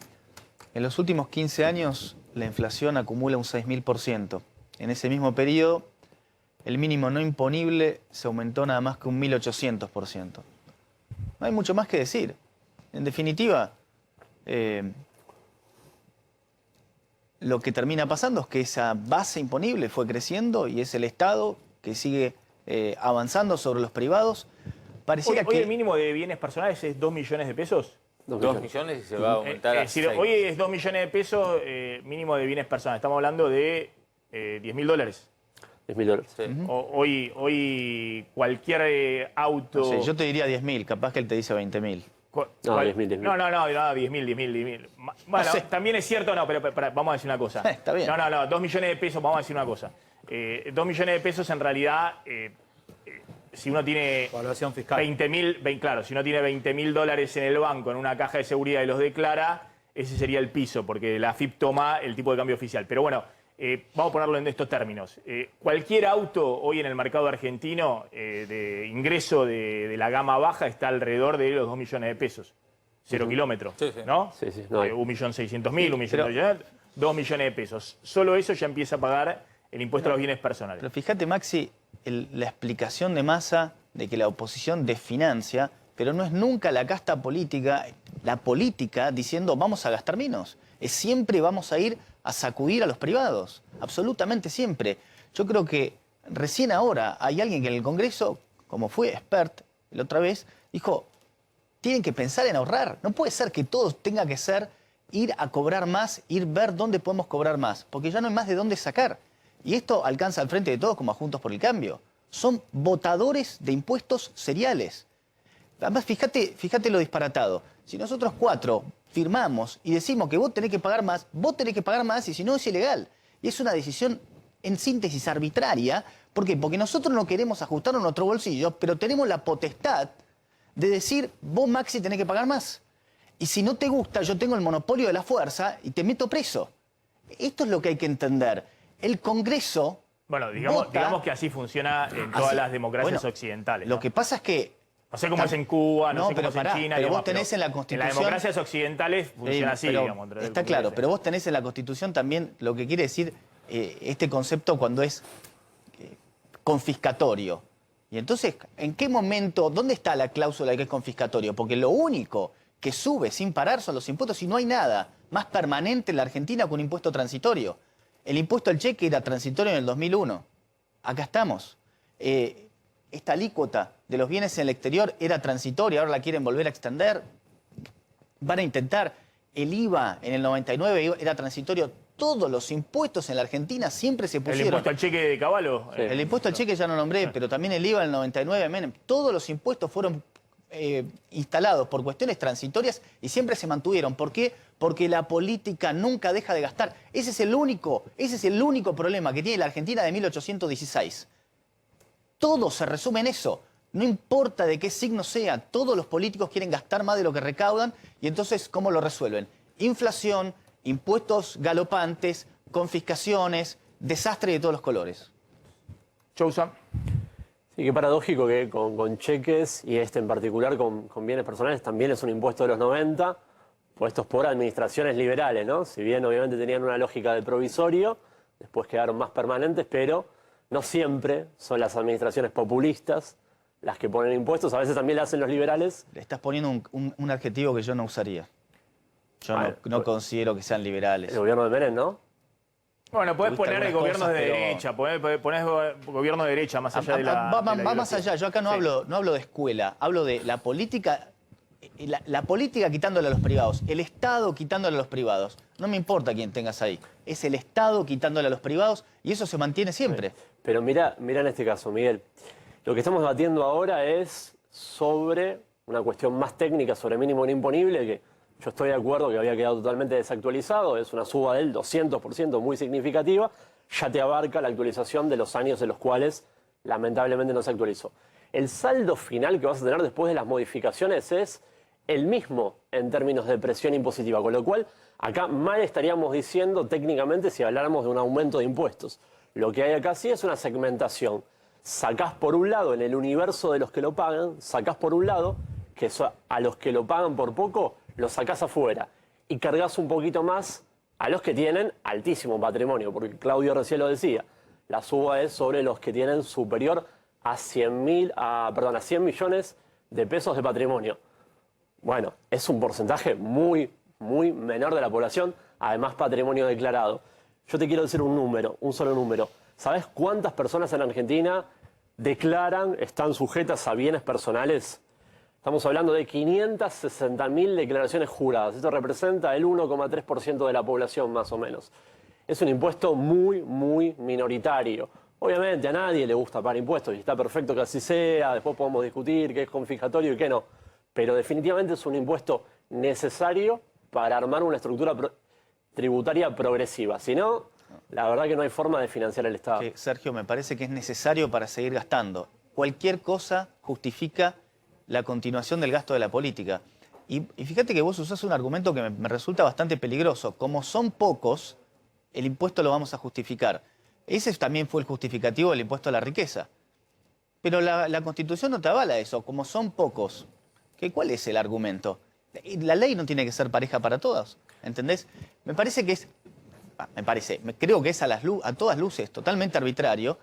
S7: En los últimos 15 años, la inflación acumula un 6.000%. En ese mismo periodo, el mínimo no imponible se aumentó nada más que un 1.800%. No hay mucho más que decir. En definitiva, lo que termina pasando es que esa base imponible fue creciendo y es el Estado que sigue avanzando sobre los privados. Pareciera
S2: Hoy el mínimo de bienes personales es 2 millones de pesos.
S3: 2 millones y se va a aumentar a 6.
S2: Hoy es 2 millones de pesos mínimo de bienes personales. Estamos hablando de $10.000.
S8: $10.000.
S3: Sí.
S2: Hoy cualquier auto...
S7: No sé, yo te diría 10.000, capaz que él te dice 20.000.
S8: No, 10.000.
S2: No, 10.000. Bueno, no sé. También es cierto, no, pero vamos a decir una cosa.
S7: Está bien.
S2: No, 2 millones de pesos, vamos a decir una cosa. 2 millones de pesos en realidad, si uno tiene
S4: Evaluación fiscal.
S2: 20.000, claro, si uno tiene $20.000 en el banco, en una caja de seguridad y los declara, ese sería el piso, porque la AFIP toma el tipo de cambio oficial. Pero bueno, vamos a ponerlo en estos términos. Cualquier auto hoy en el mercado argentino de ingreso de la gama baja está alrededor de los 2 millones de pesos. 0 kilómetros,
S3: Sí, sí.
S2: ¿no?
S8: Sí, no hay.
S2: 1.600.000, 1.200.000, 2 millones de pesos. Solo eso ya empieza a pagar el impuesto a los bienes personales.
S7: Pero fíjate, Maxi, la explicación de Massa de que la oposición desfinancia, pero no es nunca la casta política, la política diciendo vamos a gastar menos. Es siempre vamos a ir a sacudir a los privados. Absolutamente siempre. Yo creo que recién ahora hay alguien que en el Congreso, como fue expert la otra vez, dijo, tienen que pensar en ahorrar. No puede ser que todo tenga que ser ir a cobrar más, ir ver dónde podemos cobrar más, porque ya no hay más de dónde sacar. Y esto alcanza al frente de todos como a Juntos por el Cambio. Son votadores de impuestos seriales. Además, fíjate lo disparatado. Si nosotros 4 firmamos y decimos que vos tenés que pagar más y si no es ilegal. Y es una decisión en síntesis arbitraria. ¿Por qué? Porque nosotros no queremos ajustarnos a nuestro bolsillo, pero tenemos la potestad de decir, vos Maxi tenés que pagar más. Y si no te gusta, yo tengo el monopolio de la fuerza y te meto preso. Esto es lo que hay que entender. El Congreso...
S2: Bueno, digamos que así funciona en todas las democracias occidentales, ¿no?
S7: Lo que pasa es que...
S2: No sé cómo es en Cuba, no sé cómo es en China.
S7: Pero
S2: digamos,
S7: vos tenés en la Constitución...
S2: En las democracias occidentales funciona así, digamos.
S7: Está claro, pero vos tenés en la Constitución también lo que quiere decir este concepto cuando es confiscatorio. Y entonces, ¿en qué momento, dónde está la cláusula de que es confiscatorio? Porque lo único que sube sin parar son los impuestos y no hay nada más permanente en la Argentina que un impuesto transitorio. El impuesto al cheque era transitorio en el 2001. Acá estamos. Esta alícuota de los bienes en el exterior era transitoria, ahora la quieren volver a extender. Van a intentar. El IVA en el 99 era transitorio. Todos los impuestos en la Argentina siempre se pusieron.
S2: ¿El impuesto al cheque de Caballo?
S7: Sí. El impuesto al cheque ya no nombré, pero también el IVA en el 99, Menem. Todos los impuestos fueron instalados por cuestiones transitorias y siempre se mantuvieron. ¿Por qué? Porque la política nunca deja de gastar. Ese es el único problema que tiene la Argentina de 1816. Todo se resume en eso. No importa de qué signo sea, todos los políticos quieren gastar más de lo que recaudan y entonces, ¿cómo lo resuelven? Inflación, impuestos galopantes, confiscaciones, desastre de todos los colores.
S2: Chousa.
S8: Sí, qué paradójico que con cheques, y este en particular con bienes personales, también es un impuesto de los 90, puestos por administraciones liberales, ¿no? Si bien obviamente tenían una lógica de provisorio, después quedaron más permanentes, pero no siempre son las administraciones populistas las que ponen impuestos, a veces también lo hacen los liberales.
S7: Le estás poniendo un adjetivo que yo no usaría. Yo no considero que sean liberales.
S8: El gobierno de Menem, ¿no?
S2: Bueno, podés poner gobiernos de derecha, ponés gobierno de derecha más allá de la...
S7: Va más allá, yo acá no hablo de escuela, hablo de la política, la política quitándole a los privados, el Estado quitándole a los privados. No me importa quién tengas ahí, es el Estado quitándole a los privados y eso se mantiene siempre.
S8: Pero mira en este caso, Miguel, lo que estamos debatiendo ahora es sobre una cuestión más técnica, sobre mínimo no imponible, que Yo estoy de acuerdo que había quedado totalmente desactualizado, es una suba del 200% muy significativa, ya te abarca la actualización de los años en los cuales lamentablemente no se actualizó. El saldo final que vas a tener después de las modificaciones es el mismo en términos de presión impositiva, con lo cual acá mal estaríamos diciendo técnicamente si habláramos de un aumento de impuestos. Lo que hay acá sí es una segmentación. Sacás por un lado en el universo de los que lo pagan, sacás por un lado que a los que lo pagan por poco, los sacás afuera y cargas un poquito más a los que tienen altísimo patrimonio, porque Claudio recién lo decía, la suba es sobre los que tienen superior a 100 millones de pesos de patrimonio. Bueno, es un porcentaje muy menor de la población, además patrimonio declarado. Yo te quiero decir un número, un solo número. ¿Sabes cuántas personas en Argentina declaran, están sujetas a bienes personales? Estamos hablando de 560.000 declaraciones juradas. Esto representa el 1,3% de la población, más o menos. Es un impuesto muy minoritario. Obviamente a nadie le gusta pagar impuestos y está perfecto que así sea. Después podemos discutir qué es confiscatorio y qué no. Pero definitivamente es un impuesto necesario para armar una estructura tributaria progresiva. Si no, la verdad que no hay forma de financiar el Estado.
S7: Sergio, me parece que es necesario para seguir gastando. Cualquier cosa justifica la continuación del gasto de la política. Y fíjate que vos usás un argumento que me resulta bastante peligroso. Como son pocos, el impuesto lo vamos a justificar. Ese también fue el justificativo del impuesto a la riqueza. Pero la Constitución no te avala eso. Como son pocos, ¿cuál es el argumento? La ley no tiene que ser pareja para todos, ¿entendés? Me parece que es... creo que es a todas luces totalmente arbitrario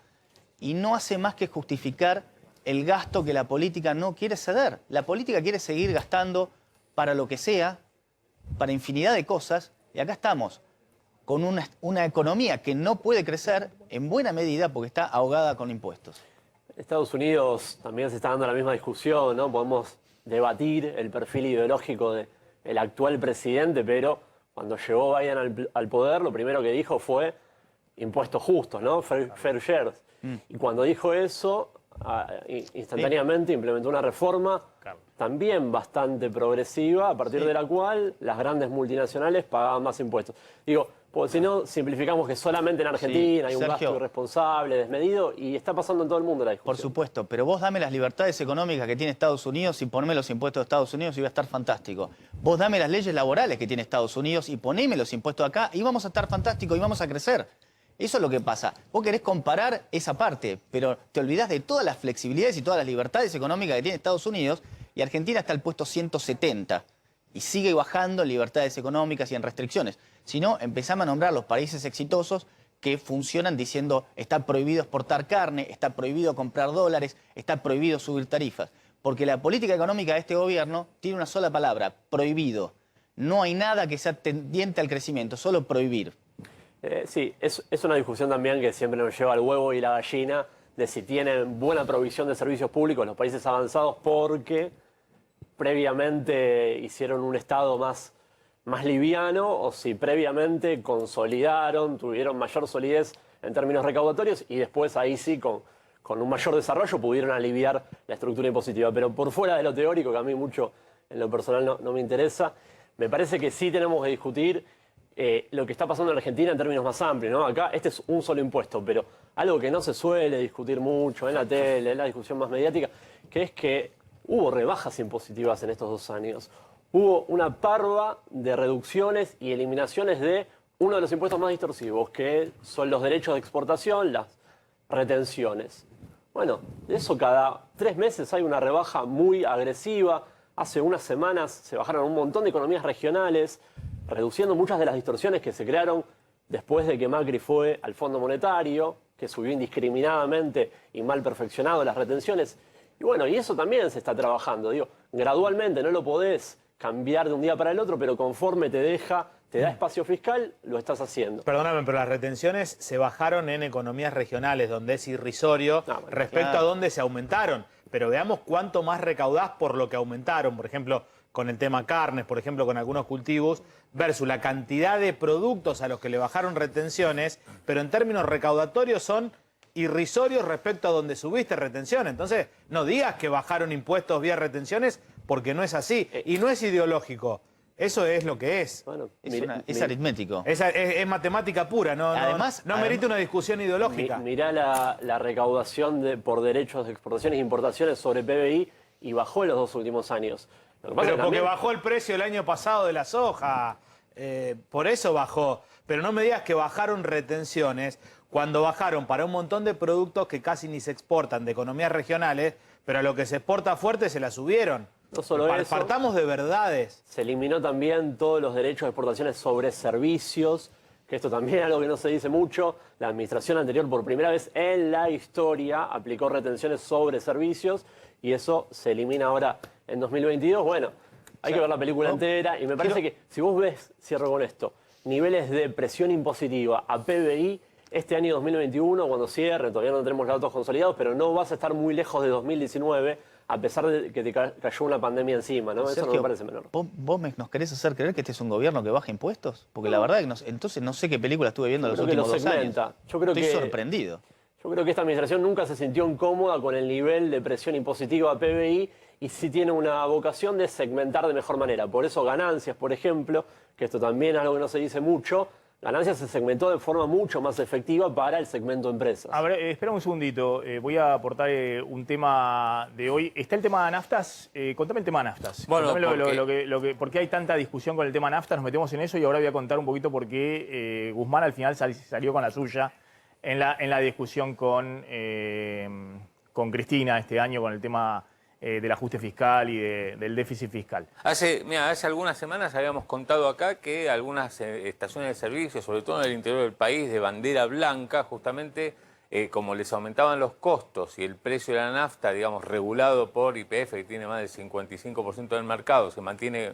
S7: y no hace más que justificar el gasto que la política no quiere ceder. La política quiere seguir gastando para lo que sea, para infinidad de cosas, y acá estamos con una economía que no puede crecer en buena medida porque está ahogada con impuestos.
S8: En Estados Unidos también se está dando la misma discusión, ¿no? Podemos debatir el perfil ideológico del actual presidente, pero cuando llegó Biden al poder, lo primero que dijo fue impuestos justos, ¿no? Fair shares. Y cuando dijo eso, instantáneamente implementó una reforma también bastante progresiva, a partir de la cual las grandes multinacionales pagaban más impuestos. Digo, porque si no, simplificamos que solamente en Argentina hay un gasto irresponsable, desmedido, y está pasando en todo el mundo la discusión.
S7: Por supuesto, pero vos dame las libertades económicas que tiene Estados Unidos y poneme los impuestos de Estados Unidos y va a estar fantástico. Vos dame las leyes laborales que tiene Estados Unidos y poneme los impuestos acá y vamos a estar fantásticos y vamos a crecer. Eso es lo que pasa. Vos querés comparar esa parte, pero te olvidás de todas las flexibilidades y todas las libertades económicas que tiene Estados Unidos y Argentina está al puesto 170 y sigue bajando en libertades económicas y en restricciones. Si no, empezamos a nombrar los países exitosos que funcionan diciendo está prohibido exportar carne, está prohibido comprar dólares, está prohibido subir tarifas. Porque la política económica de este gobierno tiene una sola palabra, prohibido. No hay nada que sea tendiente al crecimiento, solo prohibir.
S8: Sí, es una discusión también que siempre nos lleva al huevo y la gallina de si tienen buena provisión de servicios públicos los países avanzados porque previamente hicieron un Estado más liviano o si previamente consolidaron, tuvieron mayor solidez en términos recaudatorios y después ahí sí con un mayor desarrollo pudieron aliviar la estructura impositiva. Pero por fuera de lo teórico, que a mí mucho en lo personal no me interesa, me parece que sí tenemos que discutir lo que está pasando en Argentina en términos más amplios, ¿no? Acá este es un solo impuesto, pero algo que no se suele discutir mucho en la tele, en la discusión más mediática, que es que hubo rebajas impositivas en estos 2 años. Hubo una parva de reducciones y eliminaciones de uno de los impuestos más distorsivos, que son los derechos de exportación, las retenciones. Bueno, de eso cada 3 meses hay una rebaja muy agresiva. Hace unas semanas se bajaron un montón de economías regionales, reduciendo muchas de las distorsiones que se crearon después de que Macri fue al Fondo Monetario, que subió indiscriminadamente y mal perfeccionado las retenciones. Y bueno, y eso también se está trabajando. Digo, gradualmente no lo podés cambiar de un día para el otro, pero conforme te da espacio fiscal, lo estás haciendo.
S4: Perdóname, pero las retenciones se bajaron en economías regionales, donde es irrisorio respecto a donde se aumentaron. Pero veamos cuánto más recaudás por lo que aumentaron. Por ejemplo, con el tema carnes, por ejemplo, con algunos cultivos, versus la cantidad de productos a los que le bajaron retenciones, pero en términos recaudatorios son irrisorios respecto a donde subiste retención. Entonces, no digas que bajaron impuestos vía retenciones, porque no es así. Y no es ideológico. Eso es lo que es.
S8: Bueno,
S7: Es aritmético.
S4: Es matemática pura,
S7: Además,
S4: no merita una discusión ideológica.
S8: Mirá la recaudación por derechos de exportaciones e importaciones sobre PBI y bajó en los 2 últimos años. Lo que pasa
S4: Pero
S8: es que
S4: porque
S8: también-
S4: bajó el precio el año pasado de la soja. Por eso bajó. Pero no me digas que bajaron retenciones cuando bajaron para un montón de productos que casi ni se exportan de economías regionales, pero a lo que se exporta fuerte se la subieron.
S8: No solo eso.
S4: Partamos de verdades.
S8: Se eliminó también todos los derechos de exportaciones sobre servicios, que esto también es algo que no se dice mucho. La administración anterior, por primera vez en la historia, aplicó retenciones sobre servicios y eso se elimina ahora en 2022. Bueno, hay que ver la película entera y me parece que si vos ves, cierro con esto, niveles de presión impositiva a PBI este año 2021, cuando cierre, todavía no tenemos los datos consolidados, pero no vas a estar muy lejos de 2019, a pesar de que te cayó una pandemia encima, ¿no? Eso no
S7: Sergio,
S8: me parece menor.
S7: ¿Vos nos querés hacer creer que este es un gobierno que baja impuestos? Porque la verdad que entonces no sé qué película estuve viendo los
S8: Creo que
S7: últimos
S8: lo
S7: 2 años.
S8: segmenta. Yo creo
S7: Estoy
S8: que-
S7: sorprendido.
S8: Yo creo que esta administración nunca se sintió incómoda con el nivel de presión impositiva a PBI y sí tiene una vocación de segmentar de mejor manera. Por eso ganancias, por ejemplo, que esto también es algo que no se dice mucho, ganancias se segmentó de forma mucho más efectiva para el segmento empresas.
S2: A ver, espera un segundito. Voy a aportar un tema de hoy. Está el tema de naftas. Contame el tema de naftas.
S3: Bueno,
S2: Contame por qué hay tanta discusión con el tema naftas. Nos metemos en eso y ahora voy a contar un poquito por qué Guzmán al final salió con la suya en la discusión con Cristina este año con el tema del ajuste fiscal y del déficit fiscal.
S3: Hace algunas semanas habíamos contado acá que algunas estaciones de servicio, sobre todo en el interior del país, de bandera blanca, justamente como les aumentaban los costos y el precio de la nafta, digamos, regulado por YPF, que tiene más del 55% del mercado, se mantiene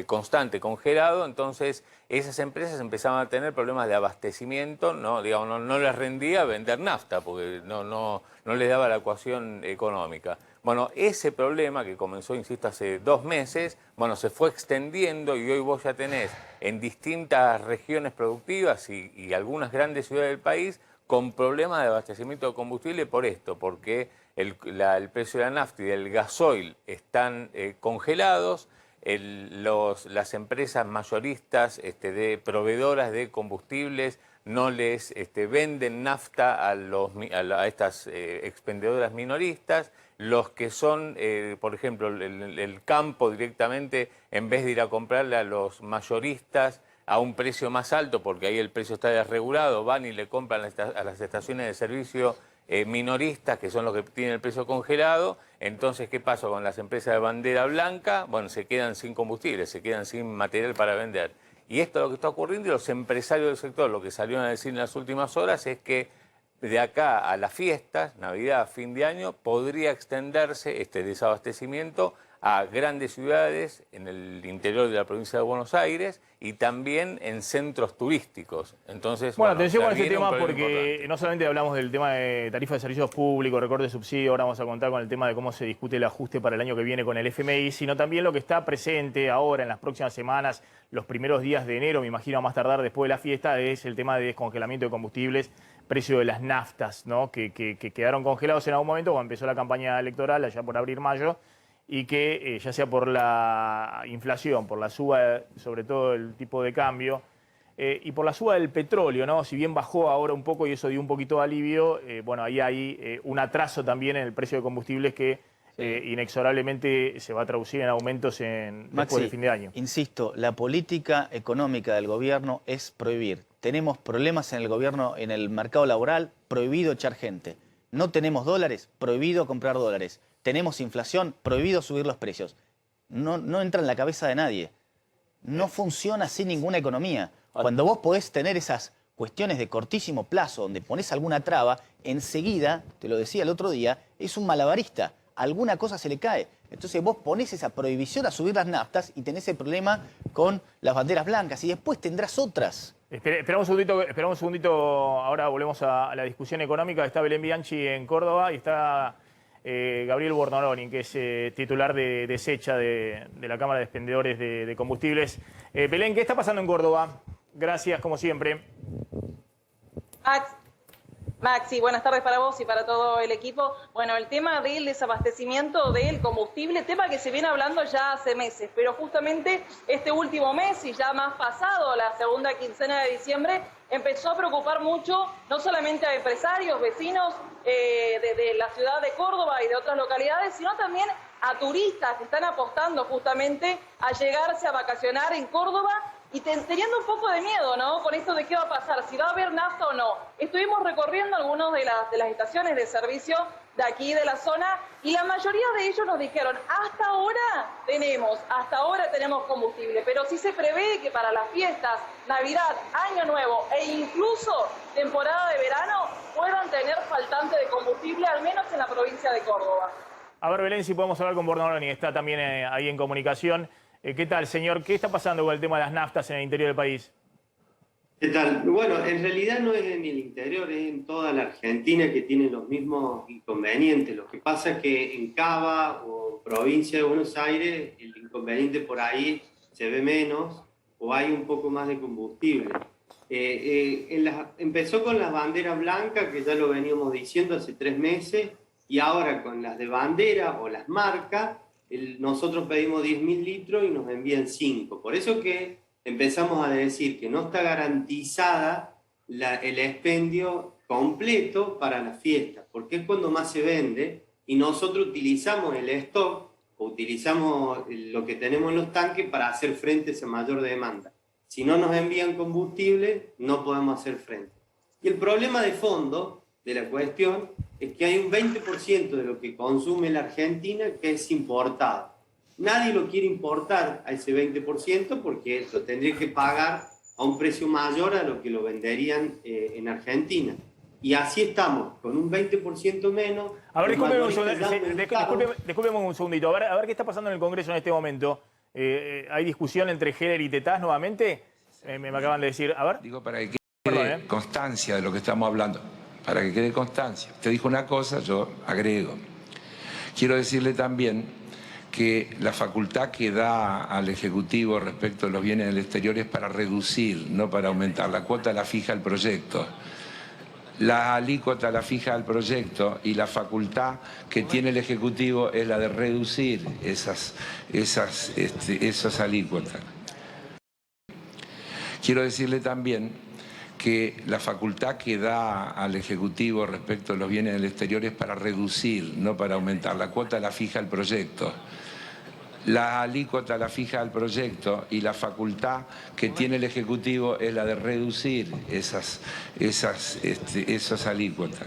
S3: constante, congelado, entonces esas empresas empezaban a tener problemas de abastecimiento, no les rendía vender nafta, porque no les daba la ecuación económica. Bueno, ese problema que comenzó, insisto, hace 2 meses, bueno, se fue extendiendo y hoy vos ya tenés en distintas regiones productivas y algunas grandes ciudades del país con problemas de abastecimiento de combustible por esto, porque el precio de la nafta y del gasoil están congelados, las empresas mayoristas de proveedoras de combustibles no les venden nafta a estas expendedoras minoristas. Los que son, por ejemplo, el campo directamente, en vez de ir a comprarle a los mayoristas a un precio más alto, porque ahí el precio está desregulado, van y le compran a las estaciones de servicio minoristas, que son los que tienen el precio congelado. Entonces, ¿qué pasa con las empresas de bandera blanca? Bueno, se quedan sin combustible, se quedan sin material para vender. Y esto es lo que está ocurriendo y los empresarios del sector lo que salieron a decir en las últimas horas es que de acá a las fiestas, Navidad, fin de año, podría extenderse este desabastecimiento a grandes ciudades en el interior de la provincia de Buenos Aires y también en centros turísticos. Entonces,
S2: Bueno, atención con
S3: se
S2: este
S3: viene un
S2: tema
S3: problema
S2: porque
S3: importante.
S2: no solamente hablamos del tema de tarifa de servicios públicos, recorte de subsidio, ahora vamos a contar con el tema de cómo se discute el ajuste para el año que viene con el FMI, sino también lo que está presente ahora en las próximas semanas, los primeros días de enero, me imagino a más tardar después de la fiesta, es el tema de descongelamiento de combustibles, precio de las naftas, ¿no? que quedaron congelados en algún momento cuando empezó la campaña electoral, allá por abril-mayo, y que ya sea por la inflación, por la suba, sobre todo el tipo de cambio, y por la suba del petróleo, ¿no? Si bien bajó ahora un poco y eso dio un poquito de alivio, bueno, ahí hay un atraso también en el precio de combustibles que inexorablemente se va a traducir en aumentos después del fin de año.
S7: Insisto, la política económica del gobierno es prohibir. Tenemos problemas en el gobierno, en el mercado laboral, prohibido echar gente. No tenemos dólares, prohibido comprar dólares. Tenemos inflación, prohibido subir los precios. No entra en la cabeza de nadie. No funciona así ninguna economía. Cuando vos podés tener esas cuestiones de cortísimo plazo, donde pones alguna traba, enseguida, te lo decía el otro día, es un malabarista. Alguna cosa se le cae. Entonces vos ponés esa prohibición a subir las naftas y tenés el problema con las banderas blancas y después tendrás otras.
S2: Esperamos un segundito, ahora volvemos a la discusión económica. Está Belén Bianchi en Córdoba y está Gabriel Bornoloni, que es titular de SECHA, de la Cámara de Expendedores de Combustibles. Belén, ¿qué está pasando en Córdoba? Gracias, como siempre.
S9: Maxi, buenas tardes para vos y para todo el equipo. Bueno, el tema del desabastecimiento del combustible, tema que se viene hablando ya hace meses, pero justamente este último mes y ya más pasado, la segunda quincena de diciembre, empezó a preocupar mucho, no solamente a empresarios, vecinos de la ciudad de Córdoba y de otras localidades, sino también a turistas que están apostando justamente a llegarse a vacacionar en Córdoba y teniendo un poco de miedo, ¿no? Con esto de qué va a pasar, si va a haber nafta o no. Estuvimos recorriendo algunas de las estaciones de servicio de aquí de la zona y la mayoría de ellos nos dijeron, hasta ahora tenemos combustible, pero sí se prevé que para las fiestas, Navidad, Año Nuevo e incluso temporada de verano puedan tener faltante de combustible, al menos en la provincia de Córdoba.
S2: A ver, Belén, si podemos hablar con Bornoloni, está también ahí en comunicación. ¿Qué tal, señor? ¿Qué está pasando con el tema de las naftas en el interior del país?
S10: ¿Qué tal? Bueno, en realidad no es en el interior, es en toda la Argentina que tienen los mismos inconvenientes. Lo que pasa es que en Cava o provincia de Buenos Aires el inconveniente por ahí se ve menos o hay un poco más de combustible. Empezó con las banderas blancas, que ya lo veníamos diciendo hace 3 meses, y ahora con las de bandera o las marcas, nosotros pedimos 10.000 litros y nos envían 5. Por eso que empezamos a decir que no está garantizada el expendio completo para las fiestas, porque es cuando más se vende y nosotros utilizamos el stock o utilizamos lo que tenemos en los tanques para hacer frente a esa mayor demanda. Si no nos envían combustible, no podemos hacer frente. Y el problema de fondo de la cuestión es que hay un 20% de lo que consume la Argentina que es importado. Nadie lo quiere importar a ese 20% porque lo tendría que pagar a un precio mayor a lo que lo venderían en Argentina. Y así estamos, con un 20% menos.
S2: A ver, discúlpeme un segundito. A ver qué está pasando en el Congreso en este momento. ¿Hay discusión entre Heller y Tetaz nuevamente? Me acaban de decir. A ver.
S11: Digo, para que quede constancia de lo que estamos hablando. Para que quede constancia. Usted dijo una cosa, yo agrego. Quiero decirle también que la facultad que da al Ejecutivo respecto de los bienes del exterior es para reducir, no para aumentar. La cuota la fija el proyecto. La alícuota la fija el proyecto y la facultad que tiene el Ejecutivo es la de reducir esas alícuotas. Quiero decirle también que la facultad que da al Ejecutivo respecto de los bienes del exterior es para reducir, no para aumentar. La cuota la fija el proyecto. La alícuota la fija el proyecto y la facultad que tiene el Ejecutivo es la de reducir esas alícuotas.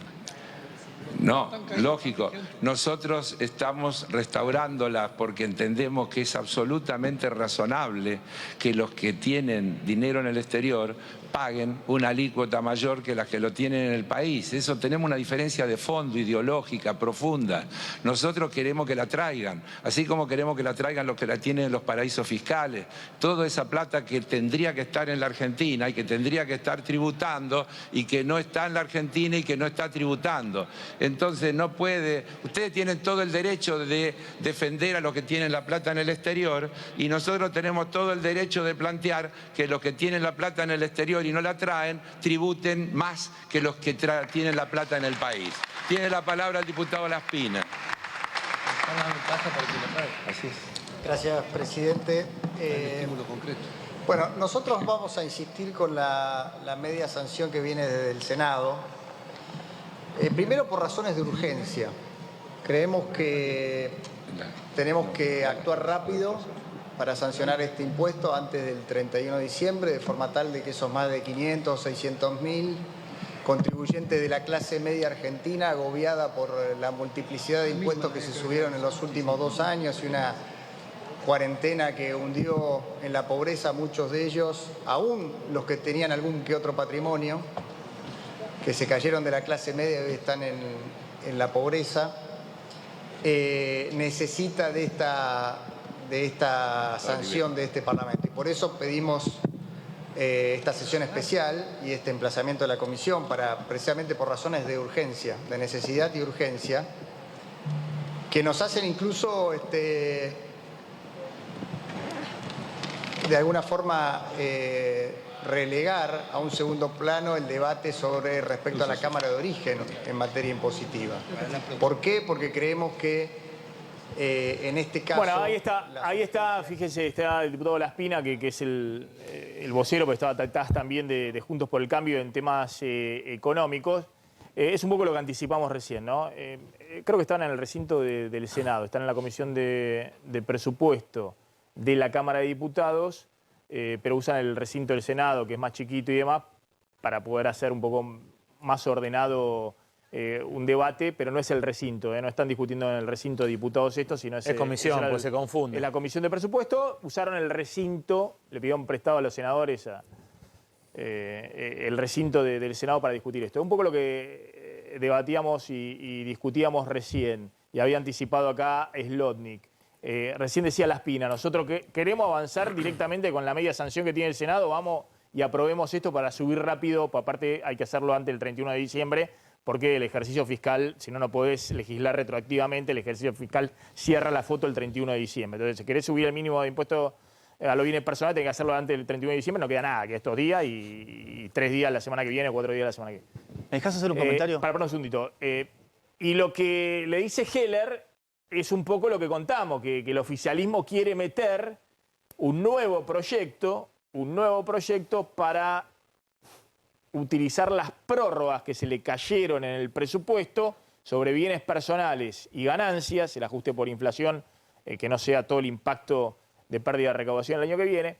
S11: No, lógico. Nosotros estamos restaurándolas porque entendemos que es absolutamente razonable que los que tienen dinero en el exterior paguen una alícuota mayor que las que lo tienen en el país. Eso tenemos una diferencia de fondo, ideológica, profunda. Nosotros queremos que la traigan, así como queremos que la traigan los que la tienen en los paraísos fiscales. Toda esa plata que tendría que estar en la Argentina y que tendría que estar tributando y que no está en la Argentina y que no está tributando. Entonces no puede... Ustedes tienen todo el derecho de defender a los que tienen la plata en el exterior y nosotros tenemos todo el derecho de plantear que los que tienen la plata en el exterior y no la traen, tributen más que los que tienen la plata en el país. Tiene la palabra el diputado Laspina.
S10: Así es.
S12: Gracias, presidente. Bueno, nosotros vamos a insistir con la media sanción que viene desde el Senado. Primero por razones de urgencia. Creemos que tenemos que actuar rápido para sancionar este impuesto antes del 31 de diciembre, de forma tal de que esos más de 500 o 600 mil contribuyentes de la clase media argentina, agobiada por la multiplicidad de impuestos que se subieron en los últimos 2 años y una cuarentena que hundió en la pobreza a muchos de ellos, aún los que tenían algún que otro patrimonio, que se cayeron de la clase media y hoy están en la pobreza, necesita de esta sanción de este Parlamento. Y por eso pedimos esta sesión especial y este emplazamiento de la comisión, precisamente por razones de urgencia, de necesidad y urgencia, que nos hacen incluso de alguna forma relegar a un segundo plano el debate sobre respecto a la Cámara de Origen en materia impositiva. ¿Por qué? Porque creemos que en este caso...
S2: Bueno, ahí está, fíjese, está el diputado Laspina, que es el vocero, pero estaba detrás también de Juntos por el Cambio en temas económicos. Es un poco lo que anticipamos recién, ¿no? Creo que están en el recinto del Senado, están en la Comisión de Presupuesto de la Cámara de Diputados, pero usan el recinto del Senado, que es más chiquito y demás, para poder hacer un poco más ordenado un debate, pero no es el recinto, no están discutiendo en el recinto de diputados esto, sino es
S4: comisión, pues se confunde.
S2: Es la Comisión de Presupuesto, usaron el recinto, le pidieron prestado a los senadores el recinto del Senado para discutir esto. Es un poco lo que debatíamos y discutíamos recién, y había anticipado acá Slotnick. Recién decía Laspina, nosotros queremos avanzar directamente con la media sanción que tiene el Senado, vamos y aprobemos esto para subir rápido, aparte hay que hacerlo antes del 31 de diciembre, porque el ejercicio fiscal, si no, no podés legislar retroactivamente, el ejercicio fiscal cierra la foto el 31 de diciembre. Entonces, si querés subir el mínimo de impuesto a los bienes personales, tenés que hacerlo antes del 31 de diciembre, no queda nada, que estos días y 3 días la semana que viene, 4 días la semana que viene.
S7: ¿Me dejás hacer un comentario?
S2: Para poner un segundito. Y lo que le dice Heller es un poco lo que contamos, que el oficialismo quiere meter un nuevo proyecto para utilizar las prórrogas que se le cayeron en el presupuesto sobre bienes personales y ganancias, el ajuste por inflación, que no sea todo el impacto de pérdida de recaudación el año que viene.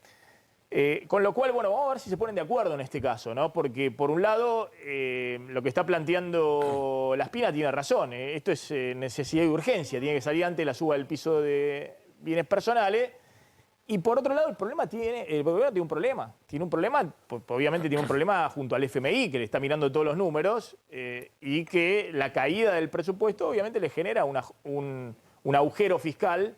S2: Con lo cual, bueno, vamos a ver si se ponen de acuerdo en este caso, ¿no? Porque, por un lado, lo que está planteando Laspina tiene razón. Esto es necesidad y urgencia. Tiene que salir antes la suba del piso de bienes personales. Y por otro lado, el gobierno tiene un problema. Obviamente tiene un problema junto al FMI, que le está mirando todos los números, y que la caída del presupuesto obviamente le genera un agujero fiscal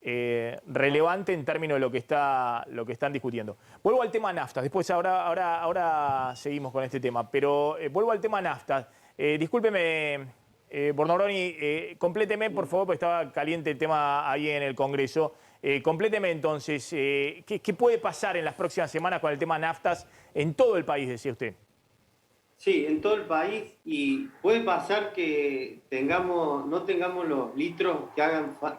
S2: relevante en términos de lo que están discutiendo. Vuelvo al tema naftas, después ahora seguimos con este tema, pero vuelvo al tema naftas. Discúlpeme, Bornoroni, compléteme por favor, porque estaba caliente el tema ahí en el Congreso. Compléteme entonces, ¿qué puede pasar en las próximas semanas con el tema naftas en todo el país, decía usted?
S10: Sí, en todo el país, y puede pasar que no tengamos los litros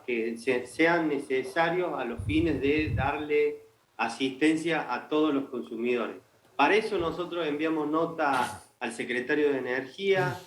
S10: que sean necesarios a los fines de darle asistencia a todos los consumidores. Para eso nosotros enviamos nota al secretario de Energía,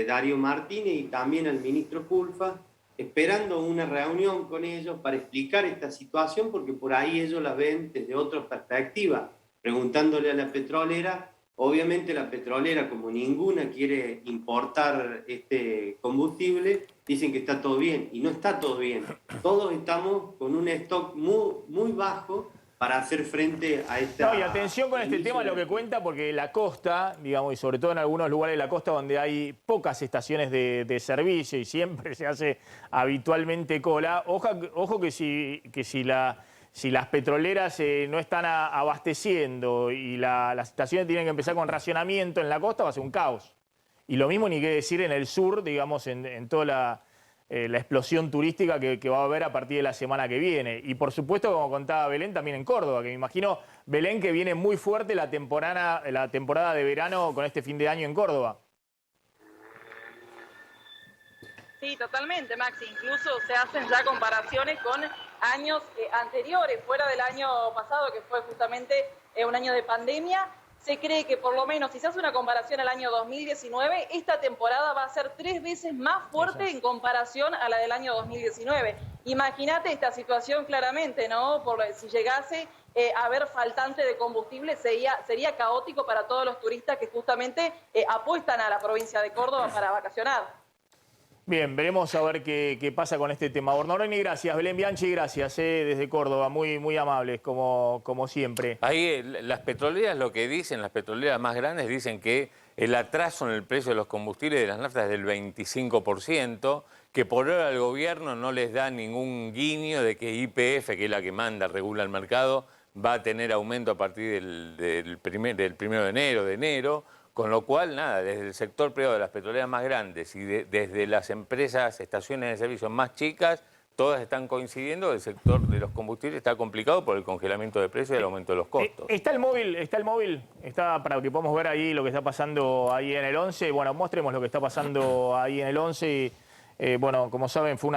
S10: Darío Martínez, y también al ministro Culfa, esperando una reunión con ellos para explicar esta situación, porque por ahí ellos la ven desde otra perspectiva, preguntándole a la petrolera. Obviamente la petrolera, como ninguna quiere importar este combustible, dicen que está todo bien, y no está todo bien. Todos estamos con un stock muy bajo para hacer frente a esta...
S2: No, y atención con este tema, lo que cuenta, porque la costa, digamos, y sobre todo en algunos lugares de la costa donde hay pocas estaciones de servicio y siempre se hace habitualmente cola, ojo que si las petroleras no están abasteciendo y las estaciones tienen que empezar con racionamiento en la costa, va a ser un caos. Y lo mismo ni qué decir en el sur, digamos, en toda la explosión turística que va a haber a partir de la semana que viene. Y por supuesto, como contaba Belén, también en Córdoba, que me imagino, Belén, que viene muy fuerte la temporada de verano con este fin de año en Córdoba.
S9: Sí, totalmente, Maxi. Incluso se hacen ya comparaciones con años anteriores, fuera del año pasado, que fue justamente un año de pandemia. Se cree que por lo menos, si se hace una comparación al año 2019, esta temporada va a ser 3 veces más fuerte en comparación a la del año 2019. Imagínate esta situación claramente, ¿no? Si llegase a haber faltante de combustible, sería caótico para todos los turistas que justamente apuestan a la provincia de Córdoba para vacacionar.
S2: Bien, veremos a ver qué pasa con este tema. Bornoroni, gracias. Belén Bianchi, gracias, desde Córdoba, muy amables, como siempre.
S3: Ahí las petroleras lo que dicen, las petroleras más grandes dicen que el atraso en el precio de los combustibles de las naftas es del 25%, que por ahora el gobierno no les da ningún guiño de que YPF, que es la que manda, regula el mercado, va a tener aumento a partir del 1 de enero. Con lo cual, nada, desde el sector privado de las petroleras más grandes y desde las empresas, estaciones de servicio más chicas, todas están coincidiendo, el sector de los combustibles está complicado por el congelamiento de precios y el aumento de los costos.
S2: Está el móvil, está para que podamos ver ahí lo que está pasando ahí en el 11. Bueno, mostremos lo que está pasando ahí en el 11. Bueno, como saben, fue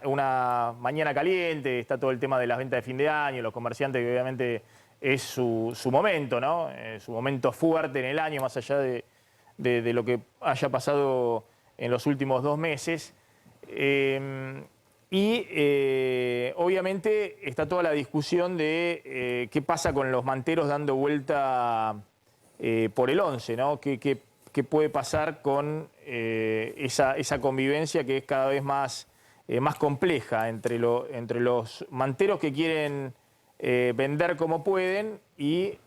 S2: una mañana caliente, está todo el tema de las ventas de fin de año, los comerciantes, que obviamente es su momento, ¿no? Su momento fuerte en el año, más allá de lo que haya pasado en los últimos 2 meses. Obviamente está toda la discusión de qué pasa con los manteros dando vuelta por el 11, ¿no? ¿Qué puede pasar con esa convivencia que es cada vez más compleja entre los manteros que quieren vender como pueden y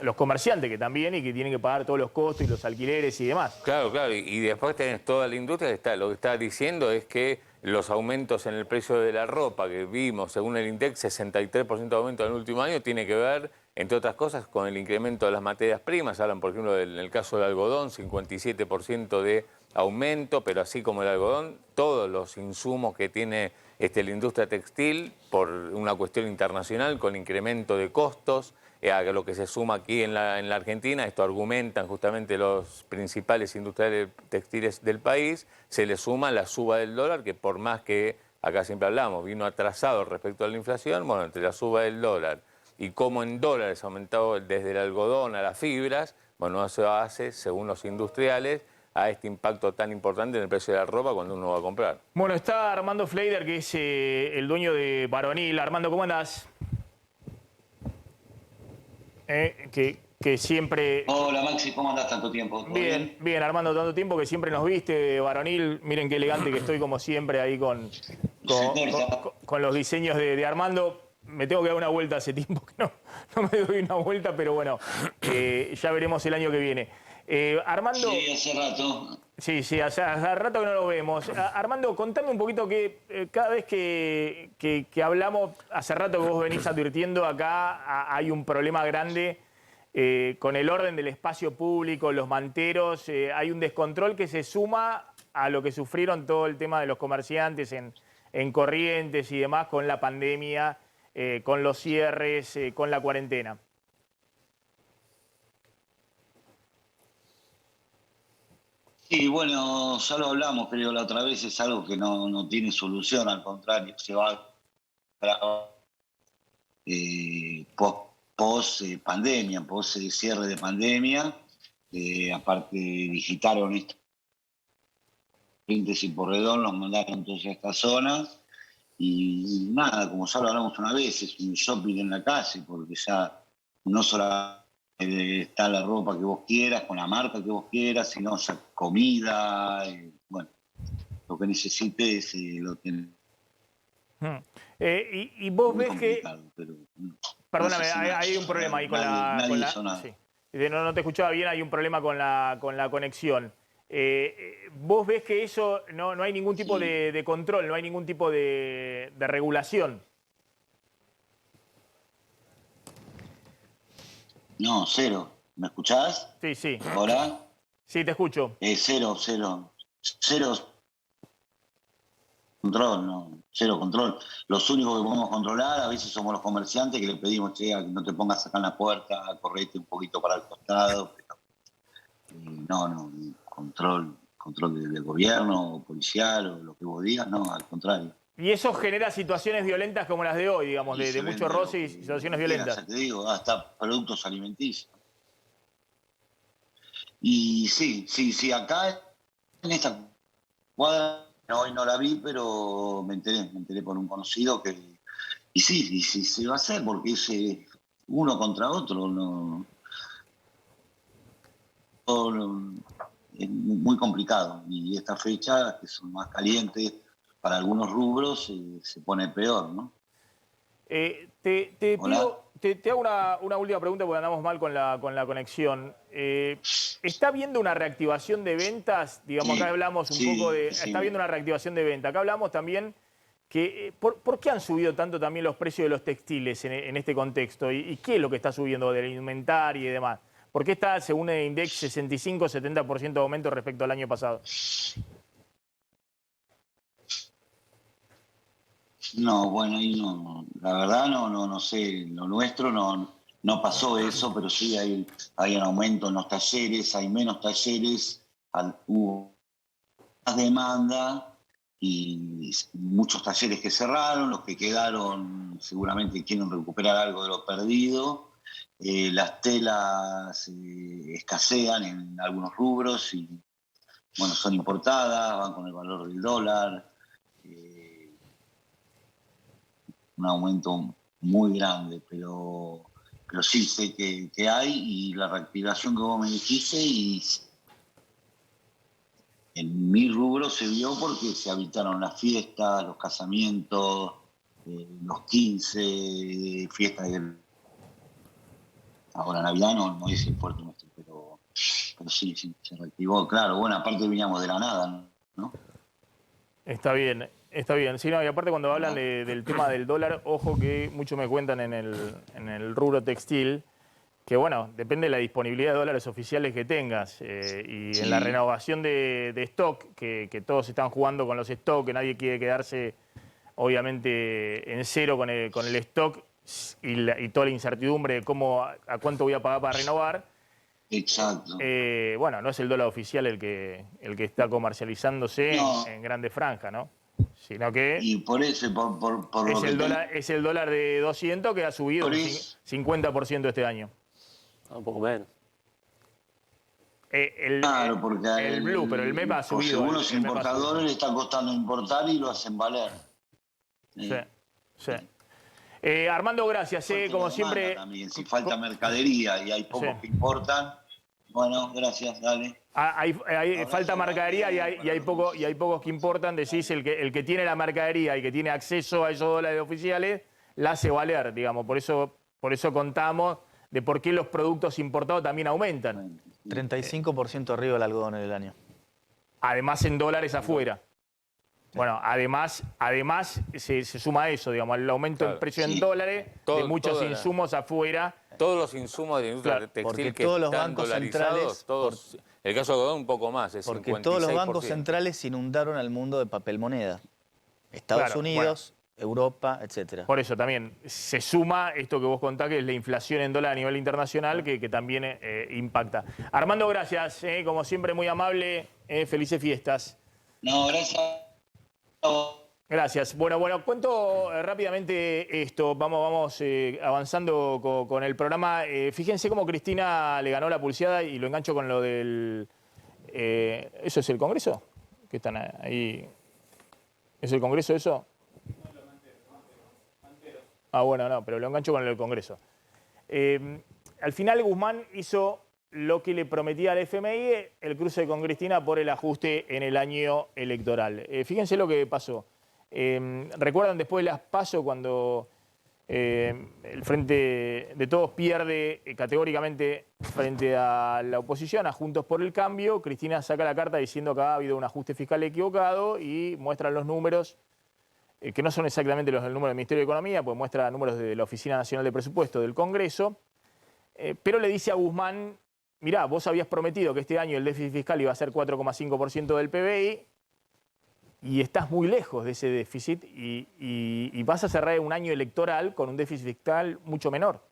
S2: los comerciantes que también y que tienen que pagar todos los costos y los alquileres y demás?
S3: Claro, y después tenés toda la industria que está, lo que está diciendo es que los aumentos en el precio de la ropa que vimos, según el INDEC, 63% de aumento en el último año, tiene que ver, entre otras cosas, con el incremento de las materias primas. Hablan, por ejemplo, en el caso del algodón, 57% de aumento, pero así como el algodón, todos los insumos que tiene la industria textil, por una cuestión internacional, con incremento de costos, a lo que se suma aquí en la Argentina, esto argumentan justamente los principales industriales textiles del país, se le suma la suba del dólar, que por más que, acá siempre hablamos, vino atrasado respecto a la inflación, bueno, entre la suba del dólar y cómo en dólares ha aumentado desde el algodón a las fibras, bueno, eso hace, según los industriales, a este impacto tan importante en el precio de la ropa cuando uno va a comprar.
S2: Bueno, está Armando Fleider, que es el dueño de Varonil. Armando, ¿cómo andás? Que siempre...
S13: Hola Maxi, ¿cómo andás tanto tiempo?
S2: Bien, Armando, tanto tiempo que siempre nos viste, Varonil. Miren qué elegante que estoy como siempre ahí con los diseños de Armando. Me tengo que dar una vuelta hace tiempo que no me doy una vuelta, pero bueno, ya veremos el año que viene. Armando...
S13: Sí, hace rato.
S2: Sí, hace rato que no lo vemos. Armando, contame un poquito que cada vez que hablamos, hace rato que vos venís advirtiendo acá, hay un problema grande con el orden del espacio público, los manteros, hay un descontrol que se suma a lo que sufrieron todo el tema de los comerciantes en Corrientes y demás con la pandemia, con los cierres, con la cuarentena.
S13: Sí, bueno, ya lo hablamos, creo, la otra vez, es algo que no tiene solución, al contrario, se va a post pandemia, post cierre de pandemia, aparte digitaron esto, Pintes y Porredón los mandaron todas estas zonas y nada, como ya lo hablamos una vez, es un shopping en la calle, porque ya no solo está la ropa que vos quieras, con la marca que vos quieras, sino ya comida, bueno, lo que necesites lo tenés.
S2: Y vos ves que...
S13: Pero,
S2: perdóname, hay un problema ahí con la... Sí. No te escuchaba bien, hay un problema con la conexión. Vos ves que eso no hay ningún tipo de control, no hay ningún tipo de regulación.
S13: No, cero. ¿Me escuchás?
S2: Sí.
S13: ¿Hola?
S2: Sí, te escucho.
S13: Cero control, no. Cero control. Los únicos que podemos controlar a veces somos los comerciantes que le pedimos, che, que no te pongas acá en la puerta, correte un poquito para el costado. Pero, no, control del gobierno, policial o lo que vos digas, no, al contrario.
S2: Y eso genera situaciones violentas como las de hoy, digamos, de mucho roce y situaciones violentas.
S13: Ya te digo, hasta productos alimenticios. Y sí, acá en esta cuadra, hoy no la vi, pero me enteré por un conocido que... Y sí, se va a hacer, porque es uno contra otro, es muy complicado. Y estas fechas, que son más calientes, para algunos rubros se pone peor, ¿no?
S2: Te hago una última pregunta porque andamos mal con la conexión. ¿Está habiendo una reactivación de ventas? Digamos, acá hablamos un poco de... Está habiendo una reactivación de ventas. Acá hablamos también que... ¿Por qué han subido tanto también los precios de los textiles en este contexto? ¿Y qué es lo que está subiendo del inventario y demás? ¿Por qué está, según el INDEX, 65-70% de aumento respecto al año pasado?
S13: No, bueno, ahí no, la verdad no sé, lo nuestro no pasó eso, pero sí hay un aumento en los talleres, hay menos talleres, hubo más demanda y muchos talleres que cerraron, los que quedaron seguramente quieren recuperar algo de lo perdido. Las telas escasean en algunos rubros y bueno, son importadas, van con el valor del dólar. Un aumento muy grande, pero sí sé que hay, y la reactivación que vos me dijiste, y en mi rubro se vio porque se habitaron las fiestas, los casamientos, los 15, fiestas de... Ahora Navidad no es el fuerte nuestro, pero sí, se reactivó, claro. Bueno, aparte veníamos de la nada, ¿no?
S2: Está bien. Está bien, sí, no, y aparte cuando hablan del tema del dólar, ojo que mucho me cuentan en el rubro textil, que bueno, depende de la disponibilidad de dólares oficiales que tengas y en la renovación de stock, que todos están jugando con los stock, que nadie quiere quedarse obviamente en cero con el stock y toda la incertidumbre de a cuánto voy a pagar para renovar.
S13: Exacto.
S2: Bueno, no es el dólar oficial el que está comercializándose en grandes franjas, ¿no? Sino que
S13: y por eso, por
S2: es,
S13: lo
S2: es el dólar de 200 que ha subido un 50% este año.
S8: Un poco menos.
S13: Claro, porque
S2: el blue, pero el MEP ha subido.
S13: Según los importadores le está costando importar y lo hacen valer.
S2: Sí. Armando, gracias. Como siempre.
S13: También, si falta mercadería y hay pocos que importan, bueno, gracias, dale.
S2: Falta mercadería y hay pocos que importan. Decís, el que tiene la mercadería y que tiene acceso a esos dólares oficiales, la hace valer, digamos. Por eso contamos de por qué los productos importados también aumentan.
S7: 35% arriba el algodón en el año.
S2: Además en dólares afuera. Bueno, además se suma eso, digamos, el aumento del precio en dólares de muchos insumos afuera.
S3: Todos los insumos de industria textil que
S7: todos los
S3: están
S7: bancos
S3: dolarizados,
S7: centrales,
S3: el caso de algodón un poco más, es
S7: porque
S3: 56%.
S7: todos los bancos centrales inundaron al mundo de papel moneda. Estados Unidos, Europa, etcétera.
S2: Por eso también se suma esto que vos contás, que es la inflación en dólar a nivel internacional, que también impacta. Armando, gracias, como siempre muy amable, felices fiestas.
S13: No, gracias.
S2: Gracias. Bueno, cuento rápidamente esto. Vamos avanzando con el programa. Fíjense cómo Cristina le ganó la pulseada y lo engancho con lo del... ¿Eso es el Congreso? ¿Qué están ahí? ¿Es el Congreso eso? Bueno, no, pero lo engancho con el Congreso. Al final Guzmán hizo lo que le prometía al FMI, el cruce con Cristina por el ajuste en el año electoral. Fíjense lo que pasó. ¿Recuerdan después de las PASO cuando el Frente de Todos pierde categóricamente frente a la oposición, a Juntos por el Cambio? Cristina saca la carta diciendo que ha habido un ajuste fiscal equivocado y muestra los números, que no son exactamente los del número del Ministerio de Economía, pues muestra números de la Oficina Nacional de Presupuesto del Congreso, pero le dice a Guzmán: mirá, vos habías prometido que este año el déficit fiscal iba a ser 4,5% del PBI y estás muy lejos de ese déficit y vas a cerrar un año electoral con un déficit fiscal mucho menor.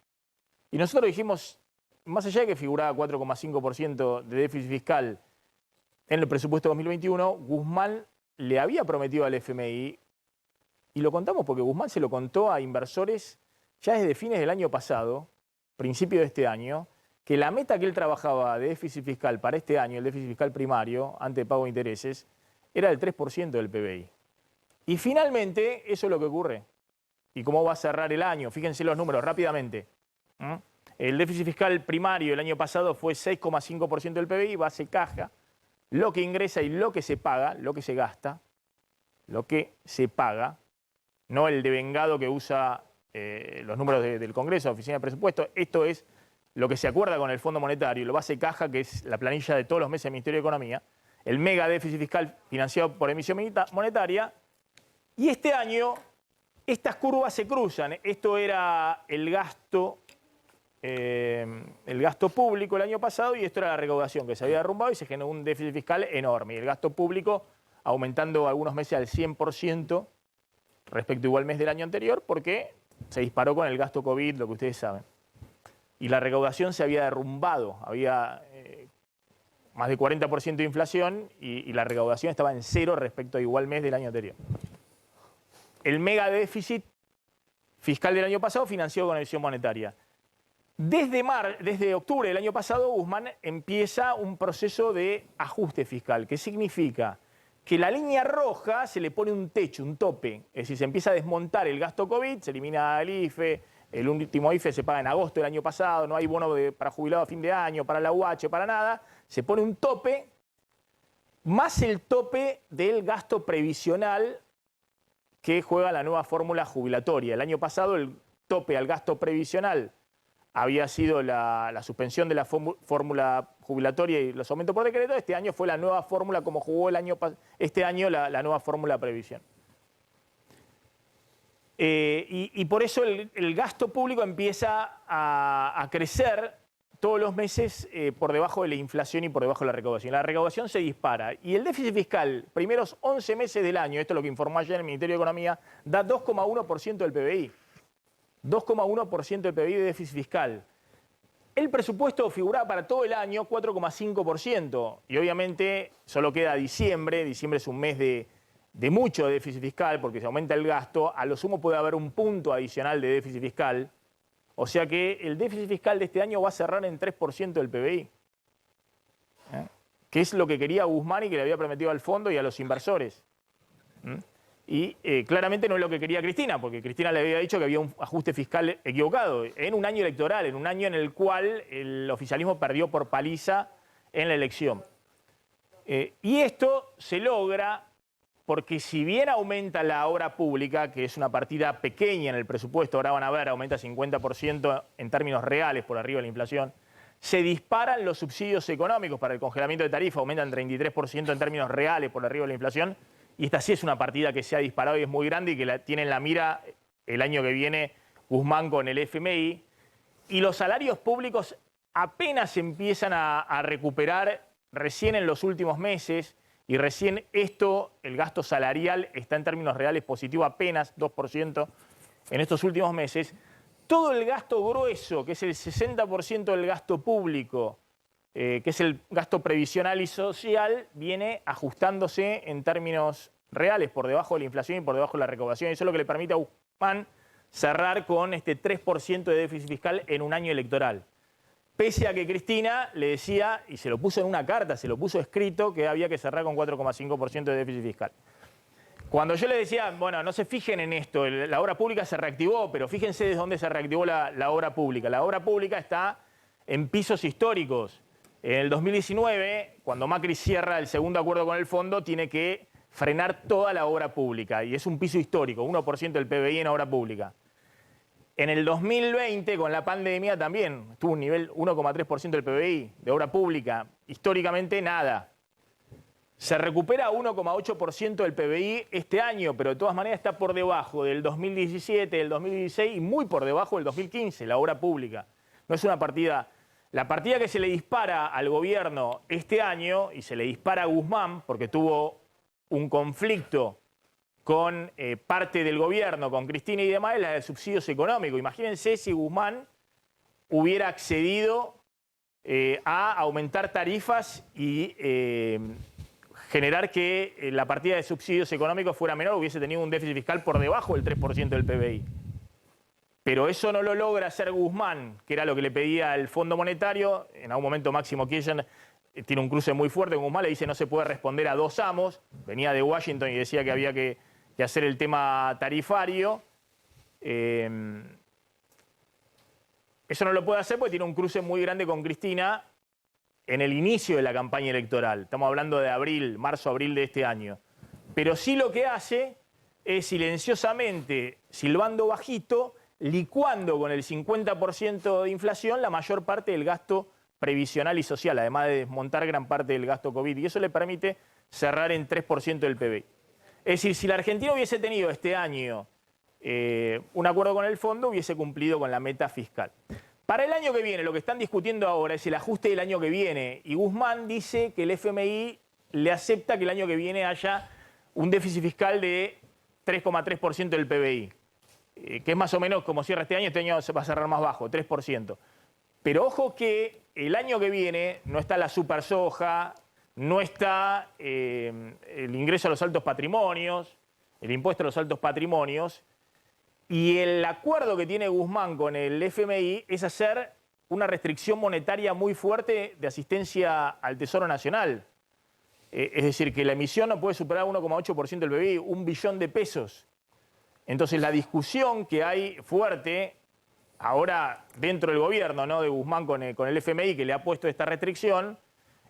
S2: Y nosotros dijimos, más allá de que figuraba 4,5% de déficit fiscal en el presupuesto 2021, Guzmán le había prometido al FMI, y lo contamos porque Guzmán se lo contó a inversores ya desde fines del año pasado, principio de este año, que la meta que él trabajaba de déficit fiscal para este año, el déficit fiscal primario, antes de pago de intereses, era del 3% del PBI. Y finalmente, eso es lo que ocurre. ¿Y cómo va a cerrar el año? Fíjense los números rápidamente. El déficit fiscal primario el año pasado fue 6,5% del PBI, base caja, lo que ingresa y lo que se paga, lo que se gasta, lo que se paga, no el devengado que usa los números del Congreso, Oficina de Presupuesto. Esto es lo que se acuerda con el Fondo Monetario, lo base caja, que es la planilla de todos los meses del Ministerio de Economía, el mega déficit fiscal financiado por emisión monetaria, y este año estas curvas se cruzan. Esto era el gasto público el año pasado y esto era la recaudación que se había derrumbado y se generó un déficit fiscal enorme. Y el gasto público aumentando algunos meses al 100% respecto igual mes del año anterior porque se disparó con el gasto COVID, lo que ustedes saben. Y la recaudación se había derrumbado, había más de 40% de inflación y la recaudación estaba en cero respecto a igual mes del año anterior. El mega déficit fiscal del año pasado financió con emisión monetaria. Desde octubre del año pasado, Guzmán empieza un proceso de ajuste fiscal, que significa que la línea roja se le pone un techo, un tope. Es decir, se empieza a desmontar el gasto COVID, se elimina el IFE, el último IFE se paga en agosto del año pasado, no hay bono para jubilado a fin de año, para la UH, para nada. Se pone un tope, más el tope del gasto previsional que juega la nueva fórmula jubilatoria. El año pasado el tope al gasto previsional había sido la suspensión de la fórmula jubilatoria y los aumentos por decreto. Este año fue la nueva fórmula, como jugó este año la nueva fórmula previsión. Y por eso el gasto público empieza a crecer todos los meses por debajo de la inflación y por debajo de la recaudación. La recaudación se dispara y el déficit fiscal, primeros 11 meses del año, esto es lo que informó ayer el Ministerio de Economía, da 2,1% del PBI. 2,1% del PBI de déficit fiscal. El presupuesto figuraba para todo el año 4,5% y obviamente solo queda diciembre. Diciembre es un mes de mucho déficit fiscal porque se aumenta el gasto. A lo sumo puede haber un punto adicional de déficit fiscal. O sea que el déficit fiscal de este año va a cerrar en 3% del PBI. Que es lo que quería Guzmán y que le había prometido al fondo y a los inversores. Y claramente no es lo que quería Cristina, porque Cristina le había dicho que había un ajuste fiscal equivocado en un año electoral, en un año en el cual el oficialismo perdió por paliza en la elección. Y esto se logra porque si bien aumenta la obra pública, que es una partida pequeña en el presupuesto, ahora van a ver, aumenta 50% en términos reales por arriba de la inflación, se disparan los subsidios económicos para el congelamiento de tarifa, aumentan 33% en términos reales por arriba de la inflación, y esta sí es una partida que se ha disparado y es muy grande y que tiene en la mira el año que viene Guzmán con el FMI, y los salarios públicos apenas empiezan a recuperar recién en los últimos meses. Y recién el gasto salarial está en términos reales positivo apenas 2% en estos últimos meses. Todo el gasto grueso, que es el 60% del gasto público, que es el gasto previsional y social, viene ajustándose en términos reales por debajo de la inflación y por debajo de la recaudación. Eso es lo que le permite a Guzmán cerrar con este 3% de déficit fiscal en un año electoral. Pese a que Cristina le decía, y se lo puso en una carta, se lo puso escrito, que había que cerrar con 4,5% de déficit fiscal. Cuando yo le decía, bueno, no se fijen en esto, la obra pública se reactivó, pero fíjense desde dónde se reactivó la obra pública. La obra pública está en pisos históricos. En el 2019, cuando Macri cierra el segundo acuerdo con el fondo, tiene que frenar toda la obra pública, y es un piso histórico, 1% del PBI en obra pública. En el 2020, con la pandemia, también tuvo un nivel 1,3% del PBI de obra pública. Históricamente, nada. Se recupera 1,8% del PBI este año, pero de todas maneras está por debajo del 2017, del 2016 y muy por debajo del 2015, la obra pública. No es una partida... La partida que se le dispara al gobierno este año, y se le dispara a Guzmán, porque tuvo un conflicto con parte del gobierno, con Cristina y demás, es la de subsidios económicos. Imagínense si Guzmán hubiera accedido a aumentar tarifas y generar que la partida de subsidios económicos fuera menor, hubiese tenido un déficit fiscal por debajo del 3% del PBI. Pero eso no lo logra hacer Guzmán, que era lo que le pedía el Fondo Monetario. En algún momento Máximo Kirchner tiene un cruce muy fuerte con Guzmán, le dice no se puede responder a dos amos. Venía de Washington y decía que había que hacer el tema tarifario. Eso no lo puede hacer porque tiene un cruce muy grande con Cristina en el inicio de la campaña electoral. Estamos hablando de abril, marzo-abril de este año. Pero sí lo que hace es silenciosamente, silbando bajito, licuando con el 50% de inflación la mayor parte del gasto previsional y social, además de desmontar gran parte del gasto COVID. Y eso le permite cerrar en 3% del PBI. Es decir, si la Argentina hubiese tenido este año un acuerdo con el fondo, hubiese cumplido con la meta fiscal. Para el año que viene, lo que están discutiendo ahora es el ajuste del año que viene. Y Guzmán dice que el FMI le acepta que el año que viene haya un déficit fiscal de 3,3% del PBI, que es más o menos como cierra este año se va a cerrar más bajo, 3%. Pero ojo que el año que viene no está la super soja, no está el ingreso a los altos patrimonios, el impuesto a los altos patrimonios, y el acuerdo que tiene Guzmán con el FMI es hacer una restricción monetaria muy fuerte de asistencia al Tesoro Nacional. Es decir, que la emisión no puede superar 1,8% del PBI, 1 billón de pesos. Entonces la discusión que hay fuerte ahora dentro del gobierno, ¿no?, de Guzmán con el FMI, que le ha puesto esta restricción,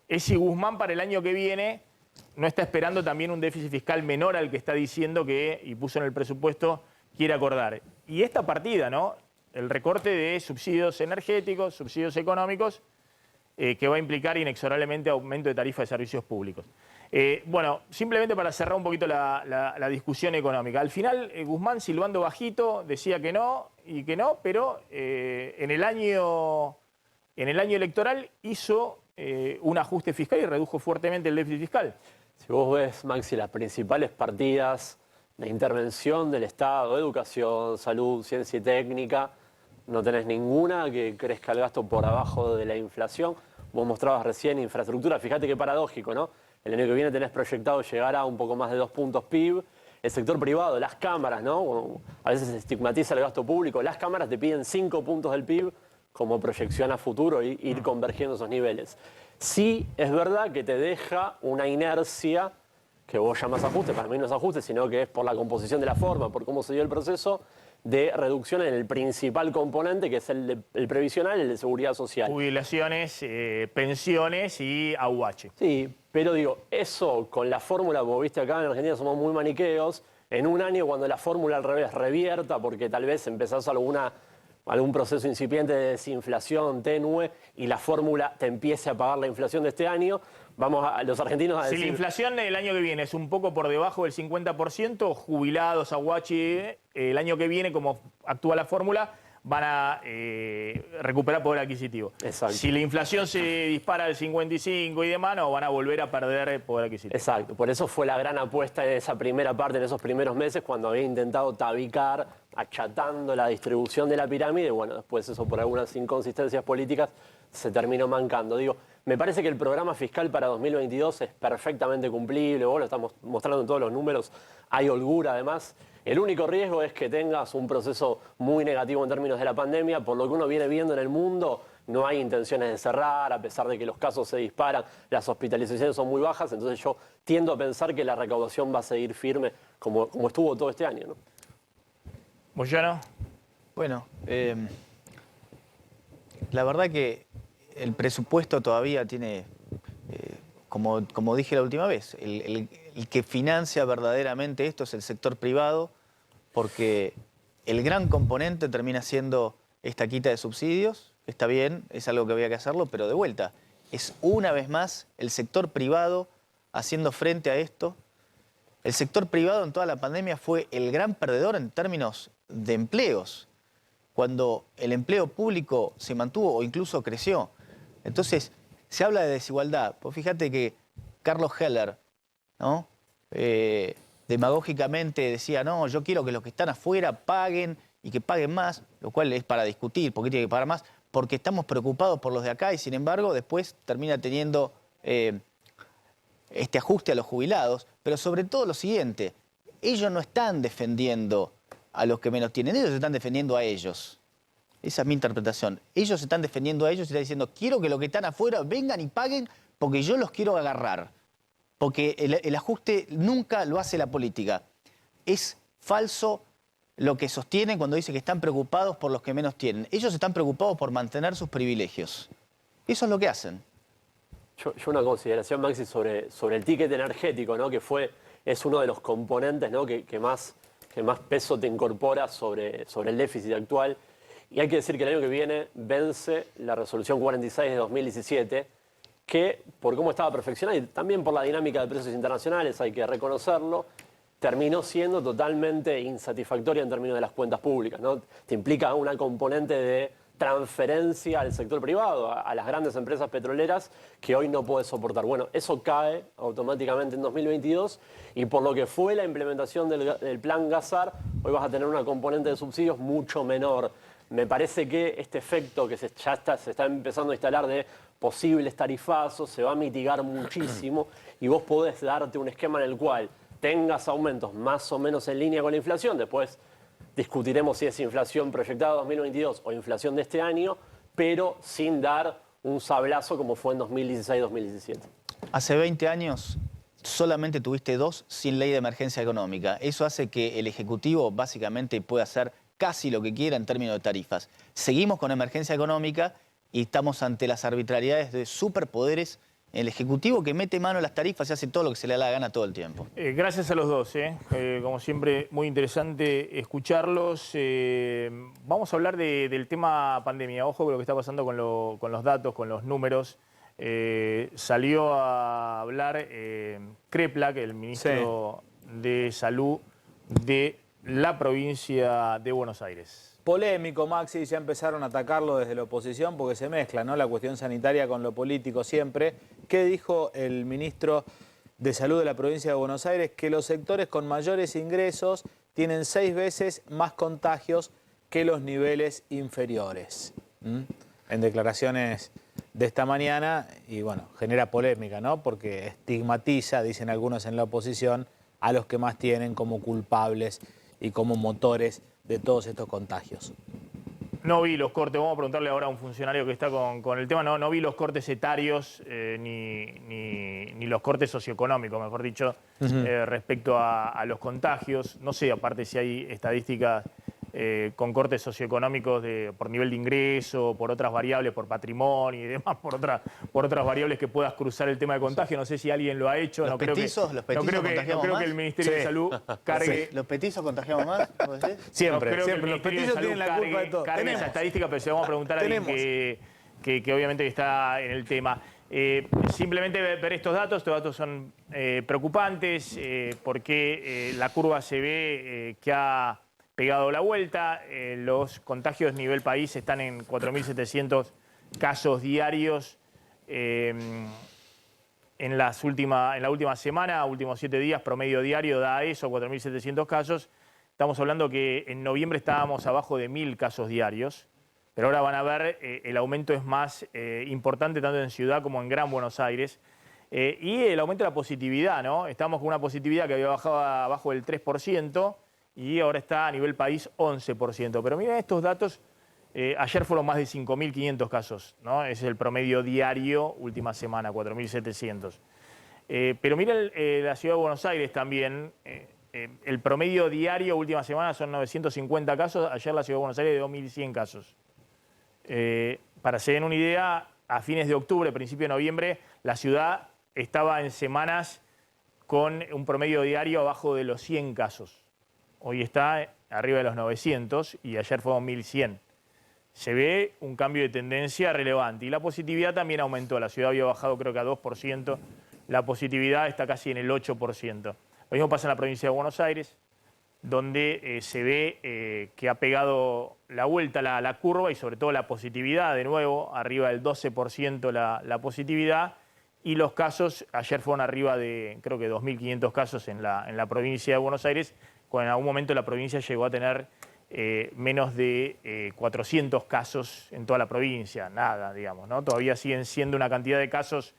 S2: es si Guzmán para el año que viene no está esperando también un déficit fiscal menor al que está diciendo que, y puso en el presupuesto, quiere acordar. Y esta partida, ¿no?, el recorte de subsidios energéticos, subsidios económicos, que va a implicar inexorablemente aumento de tarifas de servicios públicos. Bueno, simplemente para cerrar un poquito la discusión económica. Al final, Guzmán, silbando bajito, decía que no, pero en el año electoral hizo un ajuste fiscal y redujo fuertemente el déficit fiscal.
S8: Si vos ves, Maxi, las principales partidas de intervención del Estado, educación, salud, ciencia y técnica, no tenés ninguna que crezca el gasto por abajo de la inflación. Vos mostrabas recién infraestructura, fíjate qué paradójico, ¿no? El año que viene tenés proyectado llegar a un poco más de 2 puntos PIB. El sector privado, las cámaras, ¿no? A veces se estigmatiza el gasto público. Las cámaras te piden 5 puntos del PIB como proyección a futuro y ir convergiendo esos niveles. Sí, es verdad que te deja una inercia que vos llamas ajuste, para mí no es ajuste, sino que es por la composición de la forma, por cómo se dio el proceso de reducción en el principal componente, que es el previsional, el de seguridad social.
S2: Jubilaciones, pensiones y AUH.
S8: Sí, pero digo, eso con la fórmula, vos viste acá en Argentina somos muy maniqueos, en un año cuando la fórmula al revés revierta, porque tal vez empezás algún proceso incipiente de desinflación tenue y la fórmula te empiece a pagar la inflación de este año, vamos a los argentinos a decir...
S2: Si la inflación el año que viene es un poco por debajo del 50%, jubilados, AUH, el año que viene, como actúa la fórmula, van a recuperar poder adquisitivo.
S8: Exacto.
S2: Si la inflación se dispara al 55 y demás, no, van a volver a perder poder adquisitivo.
S8: Exacto, por eso fue la gran apuesta en esa primera parte, en esos primeros meses, cuando había intentado tabicar, achatando la distribución de la pirámide. Bueno, después eso por algunas inconsistencias políticas se terminó mancando. Digo, me parece que el programa fiscal para 2022 es perfectamente cumplible, vos lo estamos mostrando en todos los números, hay holgura además. El único riesgo es que tengas un proceso muy negativo en términos de la pandemia. Por lo que uno viene viendo en el mundo, no hay intenciones de cerrar, a pesar de que los casos se disparan, las hospitalizaciones son muy bajas. Entonces yo tiendo a pensar que la recaudación va a seguir firme como estuvo todo este año, ¿no?
S2: ¿Moyano?
S7: Bueno, la verdad que el presupuesto todavía tiene, como dije la última vez, el que financia verdaderamente esto es el sector privado, porque el gran componente termina siendo esta quita de subsidios. Está bien, es algo que había que hacerlo, pero de vuelta, es una vez más el sector privado haciendo frente a esto. El sector privado en toda la pandemia fue el gran perdedor en términos de empleos, cuando el empleo público se mantuvo o incluso creció. Entonces, se habla de desigualdad. Pues fíjate que Carlos Heller, ¿no?, demagógicamente decía, no, yo quiero que los que están afuera paguen y que paguen más, lo cual es para discutir por qué tiene que pagar más, porque estamos preocupados por los de acá y sin embargo después termina teniendo este ajuste a los jubilados, pero sobre todo lo siguiente, ellos no están defendiendo a los que menos tienen, ellos están defendiendo a ellos. Esa es mi interpretación. Ellos se están defendiendo a ellos y están diciendo, quiero que los que están afuera vengan y paguen porque yo los quiero agarrar. Porque el ajuste nunca lo hace la política. Es falso lo que sostienen cuando dicen que están preocupados por los que menos tienen. Ellos están preocupados por mantener sus privilegios. Eso es lo que hacen.
S8: Yo una consideración, Maxi, sobre el ticket energético, ¿no?, que es uno de los componentes, ¿no?, que más peso te incorpora sobre el déficit actual. Y hay que decir que el año que viene vence la resolución 46 de 2017, que por cómo estaba perfeccionada y también por la dinámica de precios internacionales, hay que reconocerlo, terminó siendo totalmente insatisfactoria en términos de las cuentas públicas, ¿no? Te implica una componente de transferencia al sector privado, a las grandes empresas petroleras que hoy no puede soportar. Bueno, eso cae automáticamente en 2022 y por lo que fue la implementación del plan Gasar, hoy vas a tener una componente de subsidios mucho menor. Me parece que este efecto que se está empezando a instalar de posibles tarifazos se va a mitigar muchísimo y vos podés darte un esquema en el cual tengas aumentos más o menos en línea con la inflación. Después discutiremos si es inflación proyectada 2022 o inflación de este año, pero sin dar un sablazo como fue en 2016-2017.
S7: Hace 20 años solamente tuviste 2 sin ley de emergencia económica. Eso hace que el Ejecutivo básicamente pueda hacer casi lo que quiera en términos de tarifas. Seguimos con emergencia económica y estamos ante las arbitrariedades de superpoderes. El Ejecutivo que mete mano a las tarifas y hace todo lo que se le da la gana todo el tiempo.
S2: Gracias a los dos, como siempre, muy interesante escucharlos. Vamos a hablar del tema pandemia. Ojo con lo que está pasando con los datos, con los números. Salió a hablar Kreplak, el ministro de Salud de la provincia de Buenos Aires.
S4: Polémico, Maxi, ya empezaron a atacarlo desde la oposición porque se mezcla, ¿no?, la cuestión sanitaria con lo político siempre. ¿Qué dijo el ministro de Salud de la provincia de Buenos Aires? Que los sectores con mayores ingresos tienen 6 veces más contagios que los niveles inferiores. En declaraciones de esta mañana, y bueno, genera polémica, ¿no?, porque estigmatiza, dicen algunos en la oposición, a los que más tienen como culpables y como motores de todos estos contagios.
S2: No vi los cortes, vamos a preguntarle ahora a un funcionario que está con el tema, no vi los cortes etarios ni los cortes socioeconómicos, mejor dicho, respecto a los contagios. No sé, aparte si hay estadísticas con cortes socioeconómicos por nivel de ingreso, por otras variables, por patrimonio y demás, por otras variables que puedas cruzar el tema de contagio. No sé si alguien lo ha hecho.
S7: ¿Los petizos contagiamos
S2: creo
S7: más?
S2: que el Ministerio de Salud cargue...
S7: ¿Los petizos contagiamos más?
S4: Siempre,
S2: no,
S4: siempre. Los petizos tienen la culpa de todo.
S2: Cargue esa estadística, pero se vamos a preguntar a alguien que obviamente está en el tema. Simplemente ver estos datos son preocupantes porque la curva se ve que ha pegado la vuelta. Los contagios a nivel país están en 4.700 casos diarios en la última semana, últimos 7 días, promedio diario da eso, 4.700 casos. Estamos hablando que en noviembre estábamos abajo de 1.000 casos diarios, pero ahora van a ver, el aumento es más importante tanto en Ciudad como en Gran Buenos Aires. Y el aumento de la positividad, ¿no? Estamos con una positividad que había bajado abajo del 3%, y ahora está a nivel país 11%. Pero miren estos datos, ayer fueron más de 5.500 casos, ¿no? Es el promedio diario, última semana, 4.700. Pero miren la Ciudad de Buenos Aires también, el promedio diario, última semana, son 950 casos, ayer la Ciudad de Buenos Aires de 2.100 casos. Para que se den una idea, a fines de octubre, principio de noviembre, la ciudad estaba en semanas con un promedio diario abajo de los 100 casos. Hoy está arriba de los 900 y ayer fueron 1.100. Se ve un cambio de tendencia relevante. Y la positividad también aumentó. La ciudad había bajado creo que a 2%. La positividad está casi en el 8%. Lo mismo pasa en la provincia de Buenos Aires, donde se ve que ha pegado la vuelta la curva y sobre todo la positividad, de nuevo, arriba del 12% la positividad. Y los casos, ayer fueron arriba de creo que 2.500 casos en la provincia de Buenos Aires, cuando en algún momento la provincia llegó a tener menos de 400 casos en toda la provincia, nada, digamos, ¿no? Todavía siguen siendo una cantidad de casos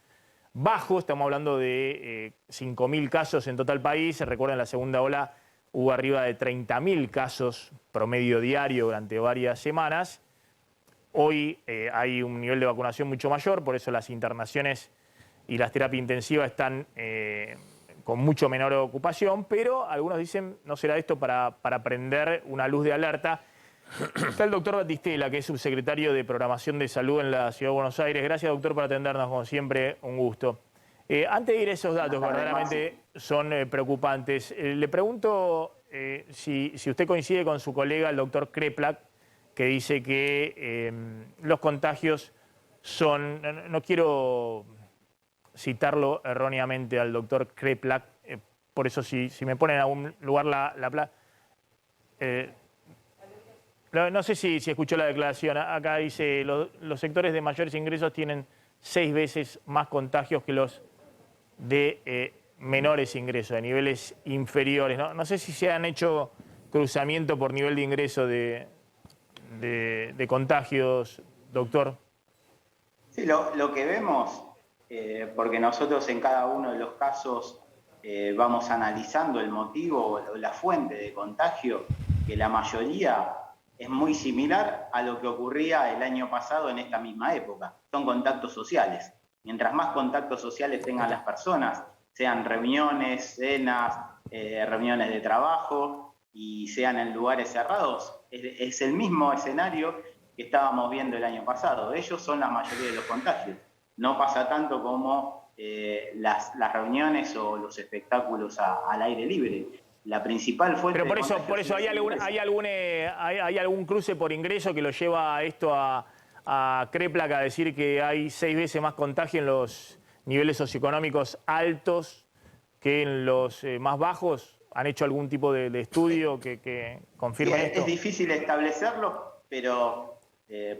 S2: bajos, estamos hablando de 5.000 casos en total país. Recuerden, la segunda ola hubo arriba de 30.000 casos promedio diario durante varias semanas. Hoy hay un nivel de vacunación mucho mayor, por eso las internaciones y las terapias intensivas están con mucho menor ocupación, pero algunos dicen, ¿no será esto para prender una luz de alerta? Está el doctor Batistela, que es subsecretario de Programación de Salud en la Ciudad de Buenos Aires. Gracias, doctor, por atendernos, como siempre, un gusto. Antes de ir a esos datos, verdaderamente son preocupantes. Le pregunto si usted coincide con su colega, el doctor Kreplak, que dice que los contagios son... No quiero citarlo erróneamente al doctor Kreplak, por eso si me ponen en algún lugar No sé si escuchó la declaración. Acá dice, los sectores de mayores ingresos tienen 6 veces más contagios que los de menores ingresos, de niveles inferiores. No sé si se han hecho cruzamiento por nivel de ingreso de contagios, doctor.
S14: Sí, lo que vemos, porque nosotros en cada uno de los casos vamos analizando el motivo o la fuente de contagio, que la mayoría es muy similar a lo que ocurría el año pasado en esta misma época. Son contactos sociales. Mientras más contactos sociales tengan las personas, sean reuniones, cenas, reuniones de trabajo y sean en lugares cerrados, es el mismo escenario que estábamos viendo el año pasado. Ellos son la mayoría de los contagios. No pasa tanto como las reuniones o los espectáculos al aire libre. La principal fuente.
S2: Pero por eso ¿hay algún cruce por ingreso que lo lleva a esto a Kreplak a decir que hay 6 veces más contagio en los niveles socioeconómicos altos que en los más bajos? ¿Han hecho algún tipo de estudio que confirme esto?
S14: Es difícil establecerlo, pero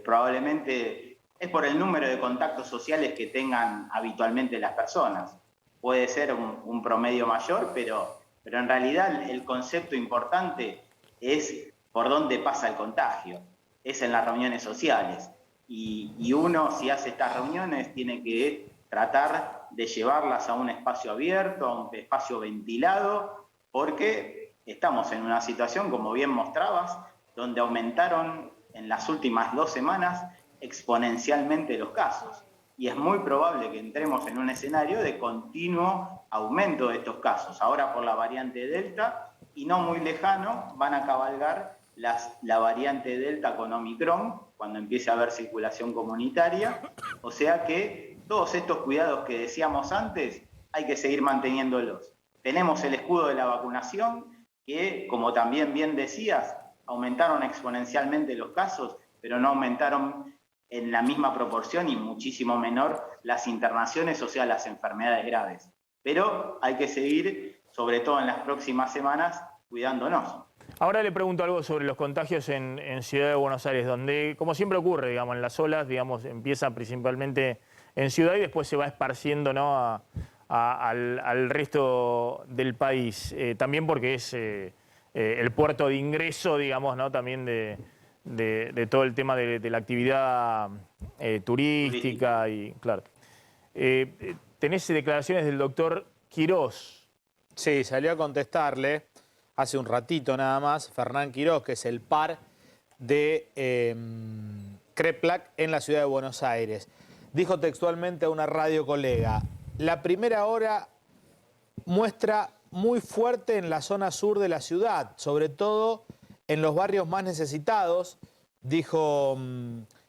S14: probablemente es por el número de contactos sociales que tengan habitualmente las personas. Puede ser un promedio mayor, pero en realidad el concepto importante es por dónde pasa el contagio. Es en las reuniones sociales. Y uno, si hace estas reuniones, tiene que tratar de llevarlas a un espacio abierto, a un espacio ventilado, porque estamos en una situación, como bien mostrabas, donde aumentaron en las últimas 2 semanas exponencialmente los casos. Y es muy probable que entremos en un escenario de continuo aumento de estos casos. Ahora por la variante Delta, y no muy lejano, van a cabalgar la variante Delta con Omicron, cuando empiece a haber circulación comunitaria. O sea que todos estos cuidados que decíamos antes, hay que seguir manteniéndolos. Tenemos el escudo de la vacunación, que, como también bien decías, aumentaron exponencialmente los casos, pero no aumentaron en la misma proporción y muchísimo menor las internaciones, o sea, las enfermedades graves. Pero hay que seguir, sobre todo en las próximas semanas, cuidándonos.
S2: Ahora le pregunto algo sobre los contagios en Ciudad de Buenos Aires, donde, como siempre ocurre, digamos, en las olas, digamos, empieza principalmente en Ciudad y después se va esparciendo, ¿no?, al resto del país. También porque es el puerto de ingreso, digamos, ¿no?, también de todo el tema de la actividad turística y, claro. Tenés declaraciones del doctor Quirós.
S4: Sí, salió a contestarle hace un ratito nada más Fernán Quirós, que es el par de Kreplak en la ciudad de Buenos Aires. Dijo textualmente a una radio colega: la primera hora muestra muy fuerte en la zona sur de la ciudad, sobre todo en los barrios más necesitados, dijo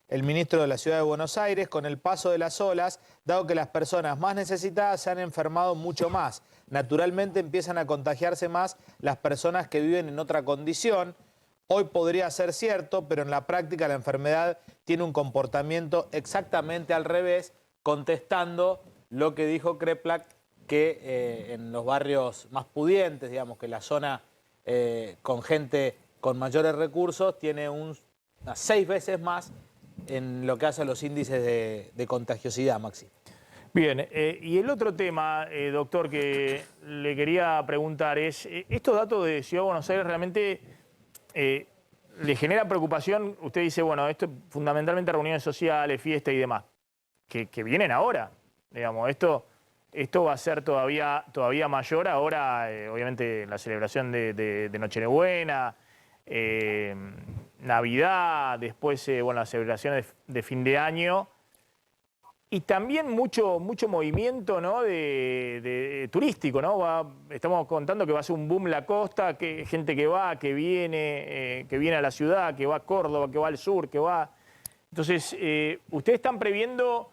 S4: el ministro de la Ciudad de Buenos Aires. Con el paso de las olas, dado que las personas más necesitadas se han enfermado mucho más, naturalmente empiezan a contagiarse más las personas que viven en otra condición. Hoy podría ser cierto, pero en la práctica la enfermedad tiene un comportamiento exactamente al revés, contestando lo que dijo Kreplak, que en los barrios más pudientes, digamos, que la zona con gente con mayores recursos, tiene unas 6 veces más en lo que hace a los índices de contagiosidad, Maxi.
S2: Bien, y el otro tema, doctor, que le quería preguntar es, estos datos de Ciudad de Buenos Aires realmente le genera preocupación. Usted dice, bueno, esto fundamentalmente reuniones sociales, fiestas y demás, que vienen ahora, digamos, esto va a ser todavía mayor ahora, obviamente la celebración de Nochebuena, Navidad, después bueno, las celebraciones de fin de año. Y también mucho movimiento, ¿no?, de turístico, ¿no? Estamos contando que va a ser un boom la costa, que gente que va, que viene a la ciudad, que va a Córdoba, que va al sur, que va... Entonces, ¿ustedes están previendo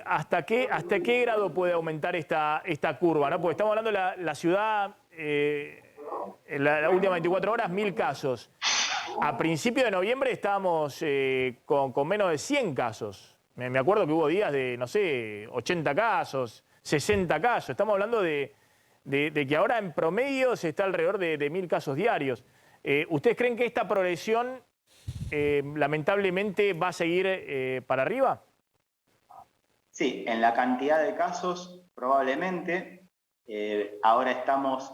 S2: hasta qué grado puede aumentar esta curva, ¿no? Porque estamos hablando de la ciudad, en las últimas 24 horas, 1000 casos. A principios de noviembre estábamos con menos de 100 casos. Me acuerdo que hubo días de, no sé, 80 casos, 60 casos. Estamos hablando de que ahora en promedio se está alrededor de 1000 casos diarios. ¿Ustedes creen que esta progresión lamentablemente va a seguir para arriba.
S14: Sí, en la cantidad de casos probablemente. Ahora estamos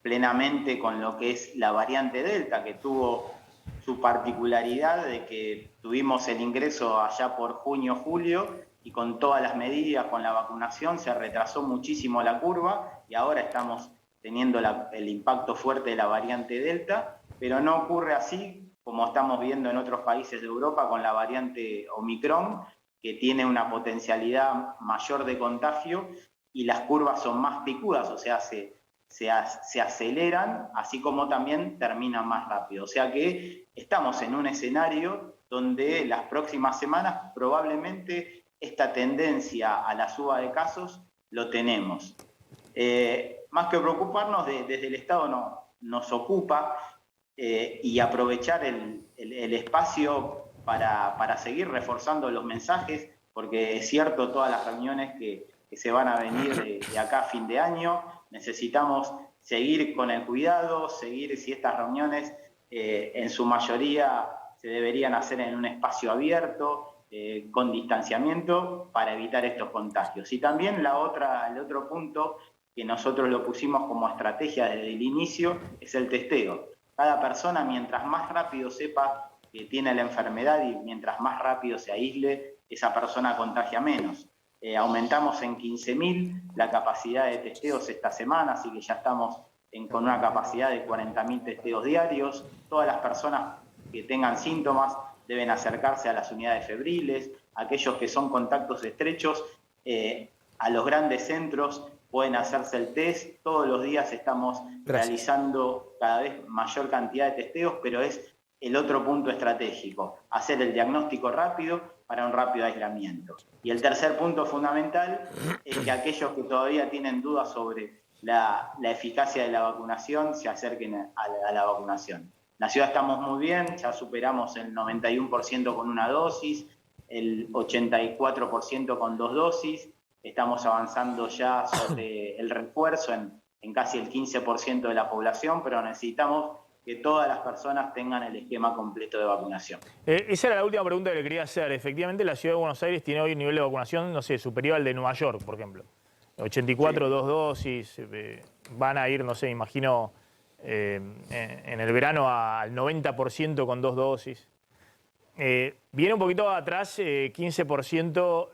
S14: plenamente con lo que es la variante Delta, que tuvo su particularidad de que tuvimos el ingreso allá por junio, julio, y con todas las medidas, con la vacunación, se retrasó muchísimo la curva y ahora estamos teniendo el impacto fuerte de la variante Delta, pero no ocurre así como estamos viendo en otros países de Europa con la variante Omicron, que tiene una potencialidad mayor de contagio y las curvas son más picudas, o sea, se aceleran, así como también terminan más rápido. O sea que estamos en un escenario donde las próximas semanas probablemente esta tendencia a la suba de casos lo tenemos. Más que preocuparnos, desde el Estado nos ocupa y aprovechar el espacio para seguir reforzando los mensajes, porque es cierto, todas las reuniones que se van a venir de acá a fin de año, necesitamos seguir con el cuidado, seguir si estas reuniones en su mayoría se deberían hacer en un espacio abierto, con distanciamiento, para evitar estos contagios. Y también el otro punto que nosotros lo pusimos como estrategia desde el inicio es el testeo. Cada persona, mientras más rápido sepa que tiene la enfermedad y mientras más rápido se aísle, esa persona contagia menos. Aumentamos en 15.000 la capacidad de testeos esta semana, así que ya estamos con una capacidad de 40.000 testeos diarios. Todas las personas que tengan síntomas deben acercarse a las unidades febriles. Aquellos que son contactos estrechos, a los grandes centros pueden hacerse el test. Todos los días estamos realizando cada vez mayor cantidad de testeos, pero es el otro punto estratégico, hacer el diagnóstico rápido para un rápido aislamiento. Y el tercer punto fundamental es que aquellos que todavía tienen dudas sobre la eficacia de la vacunación se acerquen a la vacunación. En la ciudad estamos muy bien, ya superamos el 91% con una dosis, el 84% con 2 dosis, estamos avanzando ya sobre el refuerzo en casi el 15% de la población, pero necesitamos que todas las personas tengan el esquema completo de vacunación.
S2: Esa era la última pregunta que le quería hacer. Efectivamente, la Ciudad de Buenos Aires tiene hoy un nivel de vacunación, no sé, superior al de Nueva York, por ejemplo. 84, 2 dosis, van a ir, no sé, imagino, en el verano al 90% con 2 dosis. Viene un poquito atrás, 15%,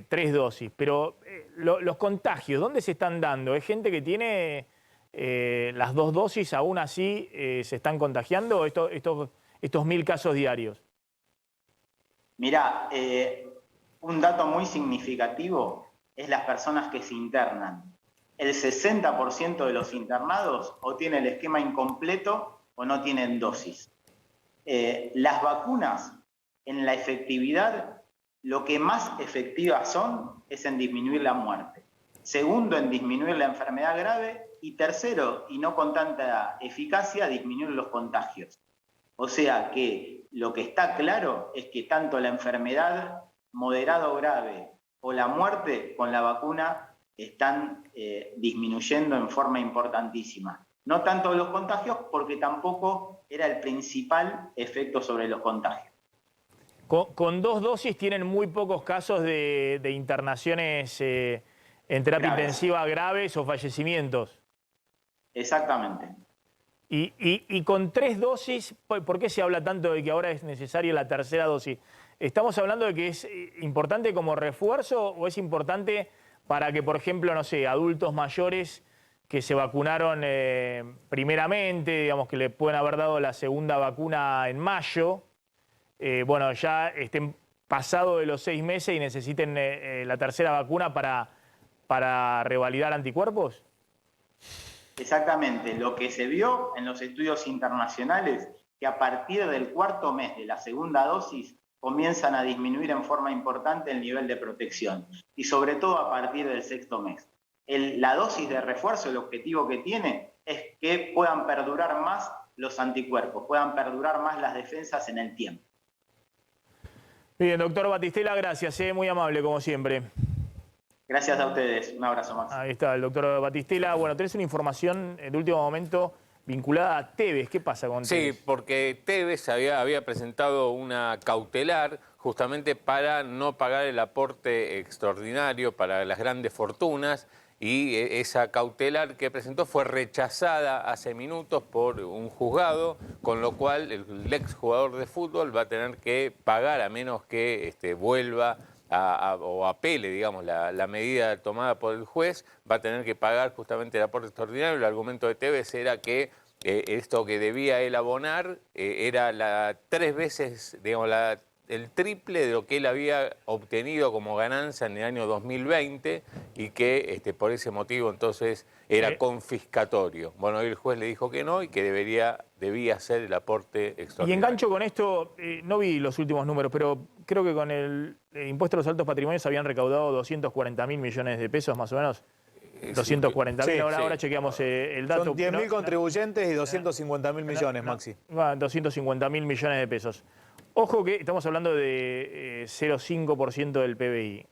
S2: 3 dosis. Pero los contagios, ¿dónde se están dando? ¿Es gente que tiene las 2 dosis, aún así se están contagiando, estos 1.000 casos diarios?
S14: Mirá, un dato muy significativo es las personas que se internan. El 60% de los internados o tiene el esquema incompleto o no tienen dosis. Las vacunas, en la efectividad, lo que más efectivas son es en disminuir la muerte. Segundo, en disminuir la enfermedad grave. Y tercero, y no con tanta eficacia, disminuir los contagios. O sea que lo que está claro es que tanto la enfermedad moderada o grave o la muerte con la vacuna están disminuyendo en forma importantísima. No tanto los contagios, porque tampoco era el principal efecto sobre los contagios.
S2: Con 2 dosis tienen muy pocos casos de internaciones en terapia intensiva graves o fallecimientos.
S14: Exactamente.
S2: Y con 3 dosis, ¿por qué se habla tanto de que ahora es necesaria la tercera dosis? ¿Estamos hablando de que es importante como refuerzo o es importante para que, por ejemplo, no sé, adultos mayores que se vacunaron primeramente, digamos que le pueden haber dado la segunda vacuna en mayo, bueno, ya estén pasados de los 6 meses y necesiten la tercera vacuna para revalidar anticuerpos?
S14: Exactamente. Lo que se vio en los estudios internacionales, que a partir del 4.º mes de la segunda dosis comienzan a disminuir en forma importante el nivel de protección. Y sobre todo a partir del 6.º mes. La dosis de refuerzo, el objetivo que tiene es que puedan perdurar más los anticuerpos, puedan perdurar más las defensas en el tiempo.
S2: Bien, doctor Battistella, gracias, muy amable como siempre.
S14: Gracias a ustedes, un abrazo más.
S2: Ahí está el doctor Battistella. Bueno, tenés una información de último momento vinculada a Tevez. ¿Qué pasa con Tevez?
S3: Sí, porque Tevez había presentado una cautelar justamente para no pagar el aporte extraordinario para las grandes fortunas, y esa cautelar que presentó fue rechazada hace minutos por un juzgado, con lo cual el exjugador de fútbol va a tener que pagar, a menos que vuelva o apele, digamos, la medida tomada por el juez, va a tener que pagar justamente el aporte extraordinario. El argumento de Tevez era que esto que debía él abonar era 3 veces, digamos, el triple de lo que él había obtenido como ganancia en el año 2020, y que por ese motivo entonces era confiscatorio. Bueno, el juez le dijo que no y que debía hacer el aporte extraordinario.
S2: Y engancho con esto, no vi los últimos números, pero creo que con el impuesto a los altos patrimonios habían recaudado 240.000 millones de pesos más o menos. 240.000,
S4: Sí,
S2: ahora chequeamos el dato.
S4: Son 10.000 contribuyentes y 250.000 millones, Maxi.
S2: 250.000 millones de pesos. Ojo que estamos hablando de 0,5% del PBI.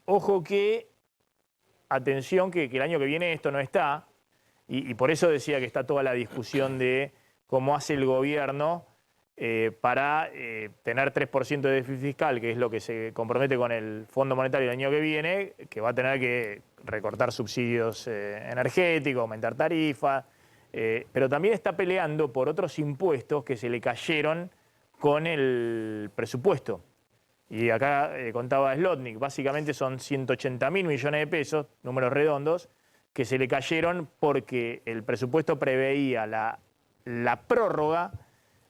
S2: Ojo que, atención, que el año que viene esto no está, y por eso decía que está toda la discusión de cómo hace el gobierno para tener 3% de déficit fiscal, que es lo que se compromete con el Fondo Monetario el año que viene, que va a tener que recortar subsidios energéticos, aumentar tarifas, pero también está peleando por otros impuestos que se le cayeron con el presupuesto. Y acá contaba Zlotnik, básicamente son 180.000 millones de pesos, números redondos, que se le cayeron porque el presupuesto preveía la prórroga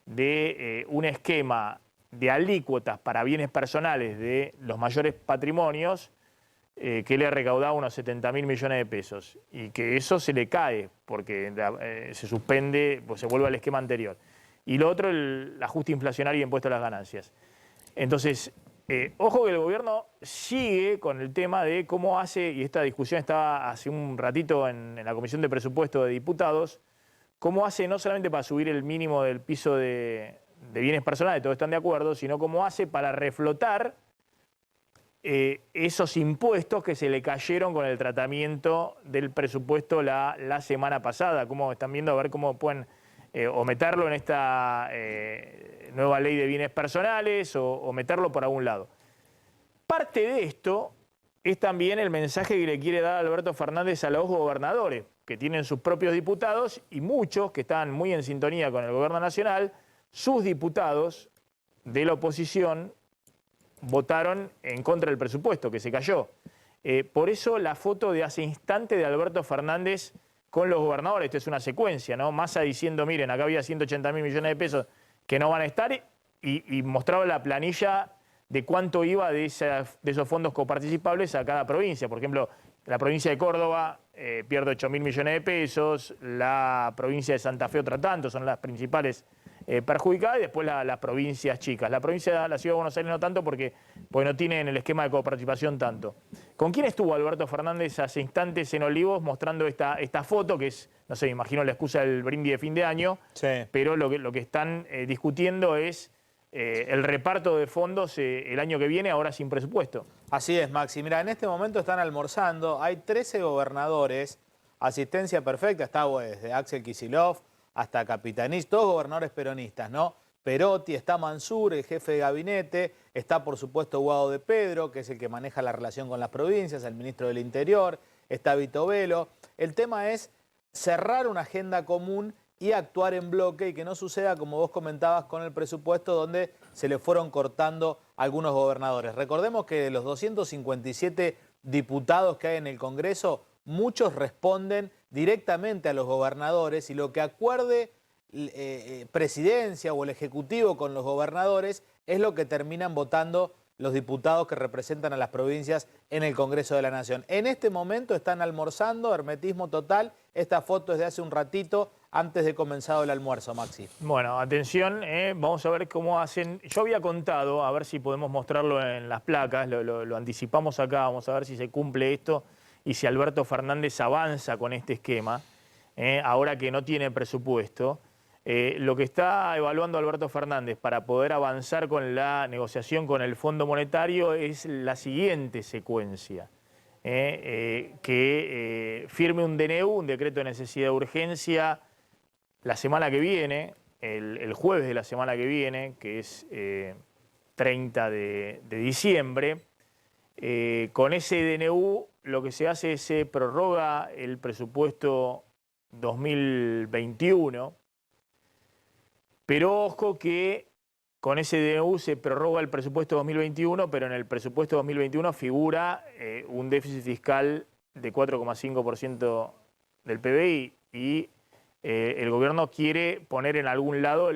S2: de un esquema de alícuotas para bienes personales de los mayores patrimonios que le recaudaba unos 70.000 millones de pesos. Y que eso se le cae porque se suspende, pues se vuelve al esquema anterior. Y lo otro, el ajuste inflacionario y impuesto a las ganancias. Entonces, ojo que el gobierno sigue con el tema de cómo hace, y esta discusión estaba hace un ratito en la Comisión de Presupuesto de Diputados, cómo hace no solamente para subir el mínimo del piso de bienes personales, todos están de acuerdo, sino cómo hace para reflotar esos impuestos que se le cayeron con el tratamiento del presupuesto la semana pasada. Cómo están viendo a ver cómo pueden o meterlo en esta nueva ley de bienes personales o meterlo por algún lado. Parte de esto es también el mensaje que le quiere dar Alberto Fernández a los gobernadores, que tienen sus propios diputados, y muchos que están muy en sintonía con el gobierno nacional, sus diputados de la oposición votaron en contra del presupuesto, que se cayó. Por eso la foto de hace instante de Alberto Fernández con los gobernadores, esto es una secuencia, ¿no? Massa diciendo, miren, acá había 180.000 millones de pesos que no van a estar, y mostraba la planilla de cuánto iba de esos fondos coparticipables a cada provincia. Por ejemplo, la provincia de Córdoba pierde 8.000 millones de pesos, la provincia de Santa Fe otra tanto, son las principales perjudicadas, y después las provincias chicas. La provincia de la Ciudad de Buenos Aires no tanto porque no tiene en el esquema de coparticipación tanto. ¿Con quién estuvo Alberto Fernández hace instantes en Olivos mostrando esta foto, que es, no sé, me imagino la excusa del brindis de fin de año, sí, pero lo que están discutiendo es el reparto de fondos el año que viene, ahora sin presupuesto?
S4: Así es, Maxi. Mira, en este momento están almorzando, hay 13 gobernadores, asistencia perfecta, está desde Axel Kicillof hasta Capitanich, todos gobernadores peronistas, ¿no? Perotti, está Mansur, el jefe de gabinete, está por supuesto Guado de Pedro, que es el que maneja la relación con las provincias, el ministro del Interior, está Vito Velo. El tema es cerrar una agenda común y actuar en bloque, y que no suceda, como vos comentabas, con el presupuesto, donde se le fueron cortando algunos gobernadores. Recordemos que de los 257 diputados que hay en el Congreso, muchos responden directamente a los gobernadores, y lo que acuerde presidencia o el Ejecutivo con los gobernadores es lo que terminan votando los diputados que representan a las provincias en el Congreso de la Nación. En este momento están almorzando, hermetismo total. Esta foto es de hace un ratito, antes de comenzado el almuerzo, Maxi.
S2: Bueno, atención, vamos a ver cómo hacen. Yo había contado, a ver si podemos mostrarlo en las placas, lo anticipamos acá, vamos a ver si se cumple esto y si Alberto Fernández avanza con este esquema, ahora que no tiene presupuesto. Lo que está evaluando Alberto Fernández para poder avanzar con la negociación con el Fondo Monetario es la siguiente secuencia. Que firme un DNU, un decreto de necesidad de urgencia, la semana que viene, el jueves de la semana que viene, que es 30 de diciembre, con ese DNU lo que se hace es se prorroga el presupuesto 2021, pero ojo que con ese DNU se prorroga el presupuesto 2021, pero en el presupuesto 2021 figura un déficit fiscal de 4,5% del PBI y el gobierno quiere poner en algún lado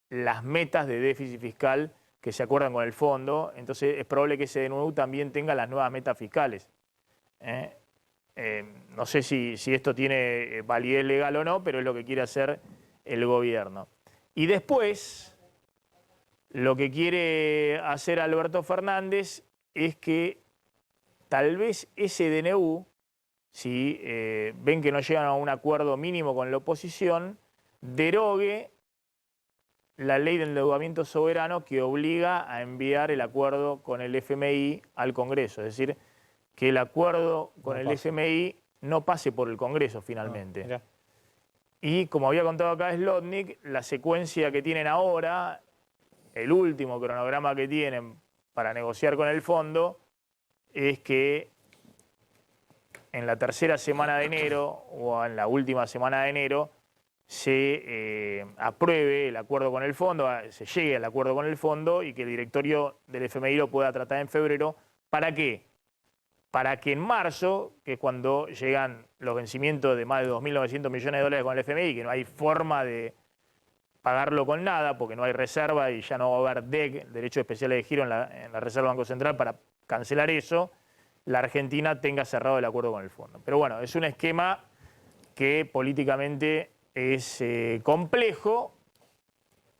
S2: las metas de déficit fiscal que se acuerdan con el fondo, entonces es probable que ese DNU también tenga las nuevas metas fiscales. No sé si esto tiene validez legal o no, pero es lo que quiere hacer el gobierno. Y después, lo que quiere hacer Alberto Fernández es que tal vez ese DNU, si ven que no llegan a un acuerdo mínimo con la oposición, derogue la ley de endeudamiento soberano que obliga a enviar el acuerdo con el FMI al Congreso. Es decir, que el acuerdo con el FMI no pase por el Congreso finalmente. Y como había contado acá Zlotnik, la secuencia que tienen ahora, el último cronograma que tienen para negociar con el fondo, es que en la tercera semana de enero o en la última semana de enero se apruebe el acuerdo con el fondo, se llegue al acuerdo con el fondo y que el directorio del FMI lo pueda tratar en febrero. ¿Para qué? Para que en marzo, que es cuando llegan los vencimientos de más de 2.900 millones de dólares con el FMI, que no hay forma de pagarlo con nada porque no hay reserva y ya no va a haber DEC, Derechos Especiales de Giro, en la Reserva Banco Central para cancelar eso, la Argentina tenga cerrado el acuerdo con el fondo. Pero bueno, es un esquema que políticamente es complejo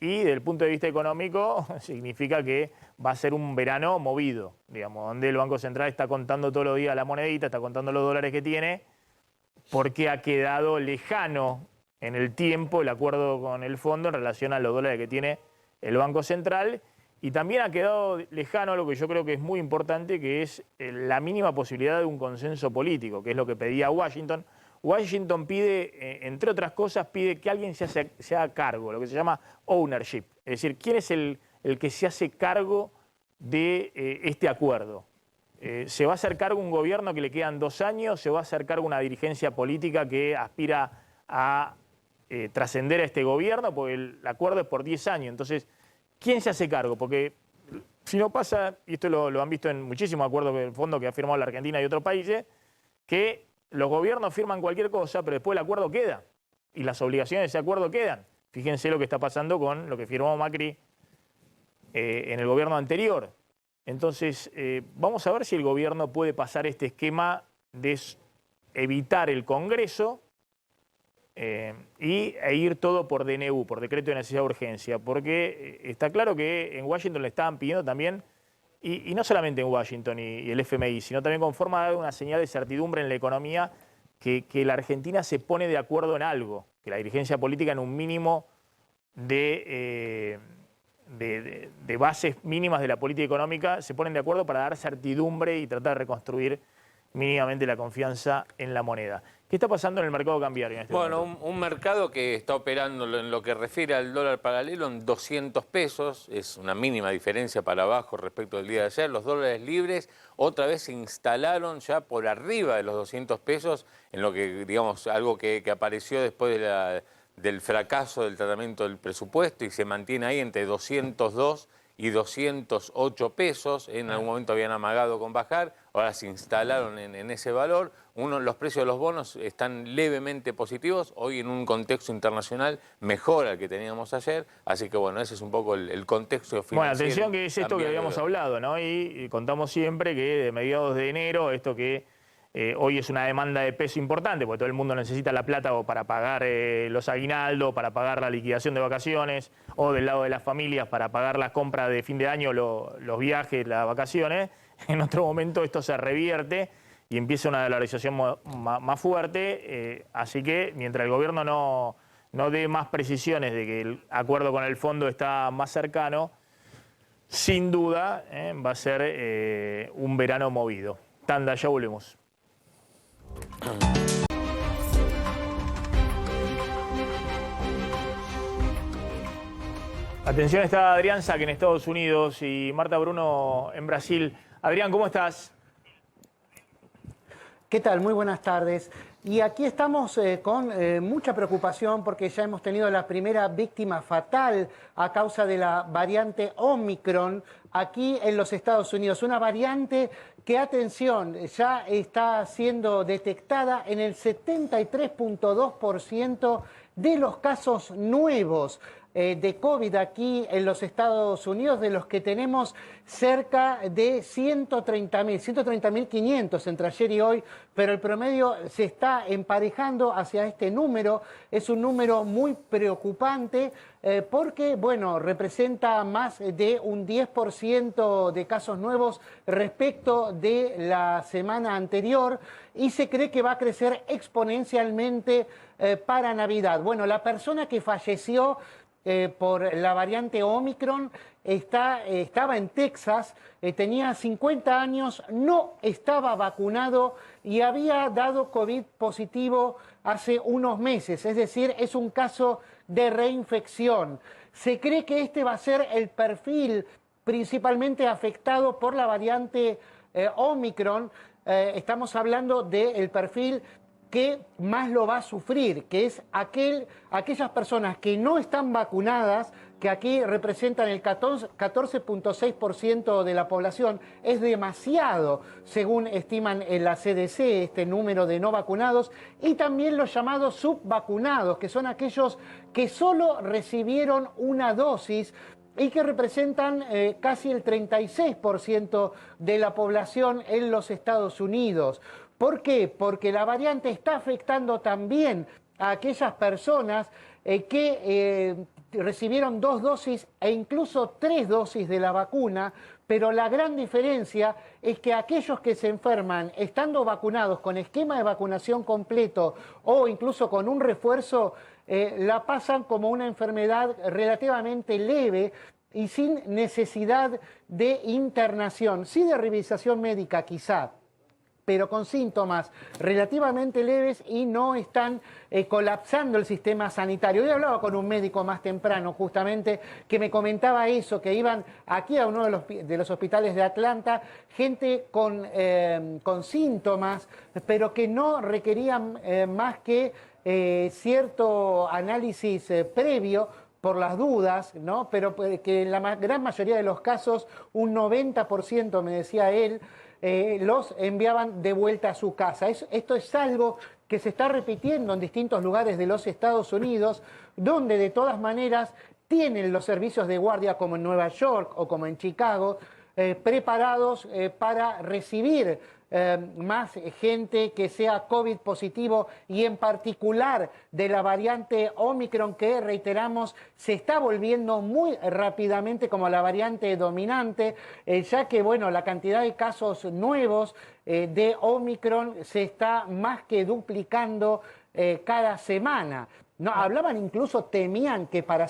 S2: y desde el punto de vista económico significa que va a ser un verano movido, digamos, donde el Banco Central está contando todos los días la monedita, está contando los dólares que tiene, porque ha quedado lejano en el tiempo el acuerdo con el fondo en relación a los dólares que tiene el Banco Central, y también ha quedado lejano lo que yo creo que es muy importante, que es la mínima posibilidad de un consenso político, que es lo que pedía Washington. Washington pide, entre otras cosas, pide que alguien se haga cargo, lo que se llama ownership. Es decir, ¿quién es el que se hace cargo de este acuerdo? ¿Se va a hacer cargo un gobierno que le quedan 2 años? ¿Se va a hacer cargo una dirigencia política que aspira a trascender a este gobierno? Porque el acuerdo es por 10 años. Entonces, ¿quién se hace cargo? Porque si no pasa, y esto lo han visto en muchísimos acuerdos del fondo que ha firmado la Argentina y otros países, que los gobiernos firman cualquier cosa, pero después el acuerdo queda. Y las obligaciones de ese acuerdo quedan. Fíjense lo que está pasando con lo que firmó Macri en el gobierno anterior. Entonces, vamos a ver si el gobierno puede pasar este esquema de evitar el Congreso e ir todo por DNU, por decreto de necesidad de urgencia. Porque está claro que en Washington le estaban pidiendo también, y no solamente en Washington y el FMI, sino también con forma de dar una señal de certidumbre en la economía, que la Argentina se pone de acuerdo en algo, que la dirigencia política en un mínimo de bases mínimas de la política económica se ponen de acuerdo para dar certidumbre y tratar de reconstruir mínimamente la confianza en la moneda. ¿Qué está pasando en el mercado cambiario en este momento?
S3: Bueno, un mercado que está operando en lo que refiere al dólar paralelo en 200 pesos, es una mínima diferencia para abajo respecto del día de ayer. Los dólares libres otra vez se instalaron ya por arriba de los 200 pesos, en lo que, digamos, algo que apareció después del fracaso del tratamiento del presupuesto y se mantiene ahí entre 202 y 208 pesos. En algún momento habían amagado con bajar, ahora se instalaron en ese valor. Los precios de los bonos están levemente positivos, hoy en un contexto internacional mejor al que teníamos ayer, así que bueno, ese es un poco el contexto financiero.
S2: Bueno, atención que es esto que habíamos hablado, ¿no? Y contamos siempre que de mediados de enero, esto que hoy es una demanda de peso importante, porque todo el mundo necesita la plata o para pagar los aguinaldos, para pagar la liquidación de vacaciones, o del lado de las familias para pagar las compras de fin de año, los viajes, las vacaciones. En otro momento esto se revierte y empieza una dolarización más fuerte, así que mientras el gobierno no dé más precisiones de que el acuerdo con el fondo está más cercano, sin duda va a ser un verano movido. Tanda, ya volvemos. Atención, está Adrián Saque en Estados Unidos y Marta Bruno en Brasil. Adrián, ¿cómo estás?
S15: ¿Qué tal? Muy buenas tardes. Y aquí estamos con mucha preocupación porque ya hemos tenido la primera víctima fatal a causa de la variante Omicron aquí en los Estados Unidos. Una variante que, atención, ya está siendo detectada en el 73.2% de los casos nuevos de COVID aquí en los Estados Unidos, de los que tenemos cerca de 130.500 entre ayer y hoy, pero el promedio se está emparejando hacia este número. Es un número muy preocupante porque, bueno, representa más de un 10% de casos nuevos respecto de la semana anterior y se cree que va a crecer exponencialmente para Navidad. Bueno, la persona que falleció por la variante Omicron estaba en Texas, tenía 50 años, no estaba vacunado y había dado COVID positivo hace unos meses, es decir, es un caso de reinfección. Se cree que este va a ser el perfil principalmente afectado por la variante Omicron. Estamos hablando del perfil que más lo va a sufrir, que es aquellas personas que no están vacunadas, que aquí representan el 14.6% de la población. Es demasiado, según estiman en la CDC, este número de no vacunados, y también los llamados subvacunados, que son aquellos que solo recibieron una dosis y que representan casi el 36% de la población en los Estados Unidos. ¿Por qué? Porque la variante está afectando también a aquellas personas que recibieron 2 dosis e incluso 3 dosis de la vacuna, pero la gran diferencia es que aquellos que se enferman estando vacunados con esquema de vacunación completo o incluso con un refuerzo, la pasan como una enfermedad relativamente leve y sin necesidad de internación, sí de revisación médica quizá, pero con síntomas relativamente leves y no están colapsando el sistema sanitario. Hoy hablaba con un médico más temprano justamente que me comentaba eso, que iban aquí a uno de los hospitales de Atlanta, gente con síntomas, pero que no requerían más que cierto análisis previo por las dudas, ¿no? Pero que en la gran mayoría de los casos, un 90%, me decía él, los enviaban de vuelta a su casa. Esto es algo que se está repitiendo en distintos lugares de los Estados Unidos, donde de todas maneras tienen los servicios de guardia como en Nueva York o como en Chicago, preparados para recibir más gente que sea COVID positivo y en particular de la variante Omicron, que reiteramos se está volviendo muy rápidamente como la variante dominante, ya que bueno, la cantidad de casos nuevos de Omicron se está más que duplicando cada semana. No, hablaban incluso, temían que para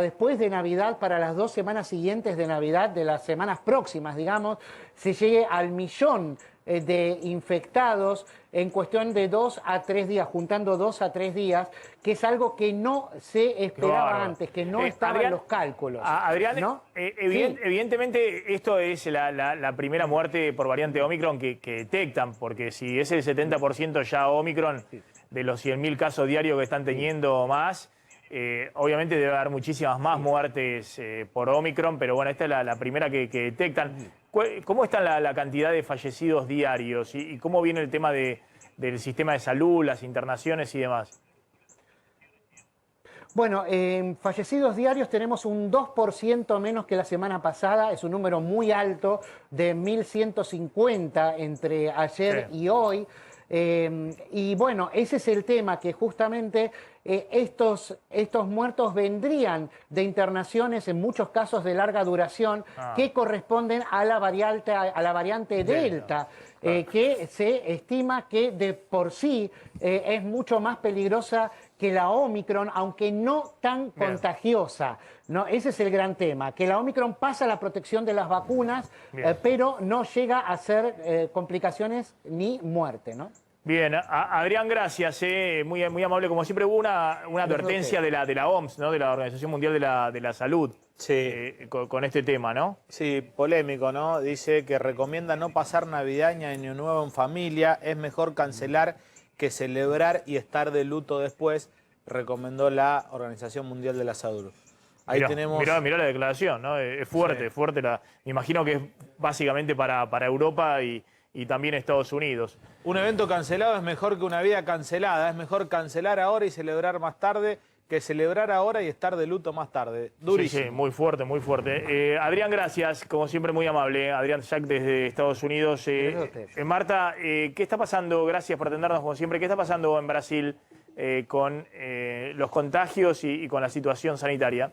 S15: después de Navidad, para las 2 semanas siguientes de Navidad, de las semanas próximas, digamos, se llegue al 1.000.000 de infectados en cuestión de 2 a 3 días, juntando 2 a 3 días, que es algo que no se esperaba antes, que no estaba en los cálculos.
S2: Adrián,
S15: ¿no?
S2: Evidentemente esto es la primera muerte por variante Omicron que detectan, porque si es el 70% ya Omicron de los 100.000 casos diarios que están teniendo más, obviamente debe haber muchísimas más muertes por Omicron, pero bueno, esta es la primera que detectan. ¿Cómo está la cantidad de fallecidos diarios y cómo viene el tema del sistema de salud, las internaciones y demás?
S15: Bueno, en fallecidos diarios tenemos un 2% menos que la semana pasada, es un número muy alto de 1.150 entre ayer y hoy. Y bueno, ese es el tema, que justamente estos muertos vendrían de internaciones, en muchos casos de larga duración, que corresponden a la variante Delta, que se estima que de por sí es mucho más peligrosa que la Omicron, aunque no tan contagiosa, ¿no? Ese es el gran tema, que la Omicron pasa la protección de las vacunas, pero no llega a ser complicaciones ni muerte, ¿no?
S2: Bien, Adrián, gracias, muy, muy amable como siempre. Hubo una advertencia de la OMS, ¿no? De la Organización Mundial de la Salud, con este tema, ¿no?
S4: Sí, polémico, ¿no? Dice que recomienda no pasar Navidad ni Año Nuevo en familia, es mejor cancelar que celebrar y estar de luto después, recomendó la Organización Mundial de la Salud. Ahí tenemos...
S2: Mirá la declaración, ¿no? Es fuerte, fuerte. Me imagino que es básicamente para Europa y también Estados Unidos.
S4: Un evento cancelado es mejor que una vida cancelada. Es mejor cancelar ahora y celebrar más tarde que celebrar ahora y estar de luto más tarde. Durísimo.
S2: Sí, muy fuerte, muy fuerte. Adrián, gracias. Como siempre, muy amable. Adrián Jack desde Estados Unidos. Marta, ¿qué está pasando? Gracias por atendernos como siempre. ¿Qué está pasando en Brasil con los contagios y con la situación sanitaria?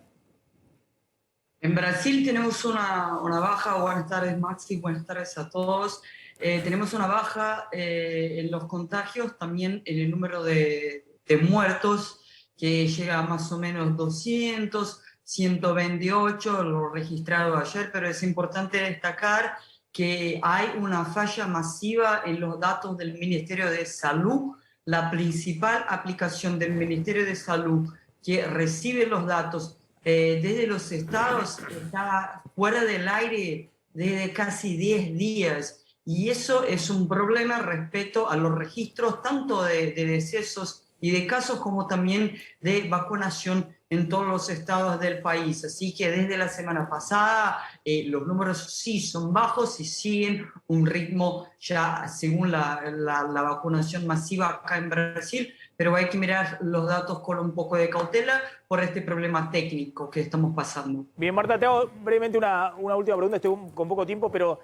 S16: En Brasil tenemos una baja. Buenas tardes, Maxi. Buenas tardes a todos. Tenemos una baja en los contagios, también en el número de muertos, que llega a más o menos 200, 128, lo registrado ayer, pero es importante destacar que hay una falla masiva en los datos del Ministerio de Salud. La principal aplicación del Ministerio de Salud que recibe los datos desde los estados está fuera del aire desde casi 10 días. Y eso es un problema respecto a los registros tanto de decesos y de casos como también de vacunación en todos los estados del país. Así que desde la semana pasada los números sí son bajos y siguen un ritmo ya según la vacunación masiva acá en Brasil, pero hay que mirar los datos con un poco de cautela por este problema técnico que estamos pasando.
S2: Bien, Marta, te hago brevemente una última pregunta, estoy con poco tiempo, pero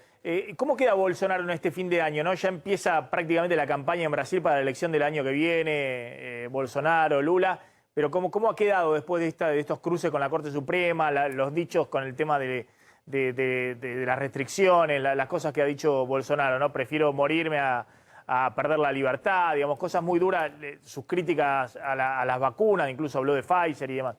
S2: ¿cómo queda Bolsonaro en este fin de año, ¿no? Ya empieza prácticamente la campaña en Brasil para la elección del año que viene, Bolsonaro, Lula, pero ¿cómo ha quedado después de estos cruces con la Corte Suprema, los dichos con el tema de las restricciones, las cosas que ha dicho Bolsonaro, ¿no? Prefiero morirme a perder la libertad, digamos, cosas muy duras, sus críticas a las vacunas, incluso habló de Pfizer y demás.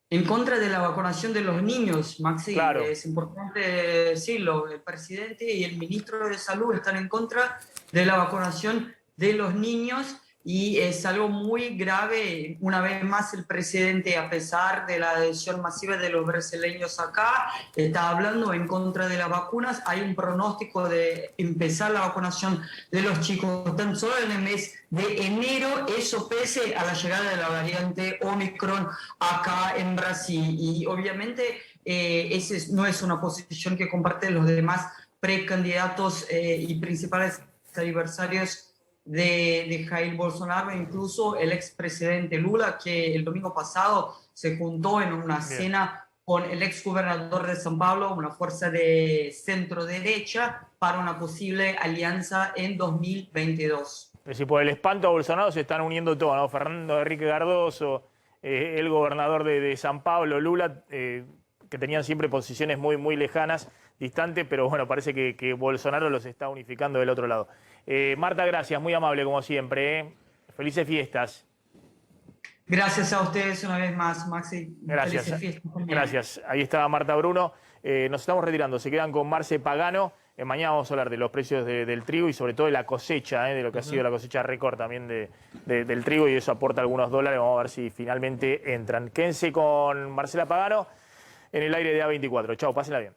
S16: En contra de la vacunación de los niños, Maxi,
S2: claro.
S16: Es importante decirlo, el presidente y el ministro de Salud están en contra de la vacunación de los niños y es algo muy grave. Una vez más el presidente, a pesar de la adhesión masiva de los brasileños acá, está hablando en contra de las vacunas. Hay un pronóstico de empezar la vacunación de los chicos tan solo en el mes de enero, eso pese a la llegada de la variante Omicron acá en Brasil. Y obviamente esa no es una posición que comparten los demás precandidatos y principales adversarios de Jair Bolsonaro, incluso el expresidente Lula, que el domingo pasado se juntó en una cena con el exgobernador de São Paulo, una fuerza de centro derecha, para una posible alianza en 2022.
S2: Es decir, por el espanto a Bolsonaro se están uniendo todos, ¿no? Fernando Henrique Cardoso, el gobernador de São Paulo, Lula, que tenían siempre posiciones muy, muy lejanas, distantes, pero bueno, parece que Bolsonaro los está unificando del otro lado. Marta, gracias, muy amable como siempre. Felices fiestas.
S16: Gracias a ustedes una vez más, Maxi.
S2: Gracias.
S16: Felices fiestas también.
S2: Gracias. Ahí está Marta Bruno. Nos estamos retirando. Se quedan con Marce Pagano. Mañana vamos a hablar de los precios del trigo y sobre todo de la cosecha, de lo que ha sido la cosecha récord también del trigo, y eso aporta algunos dólares. Vamos a ver si finalmente entran. Quédense con Marcela Pagano en el aire de A24. Chao, pásenla bien.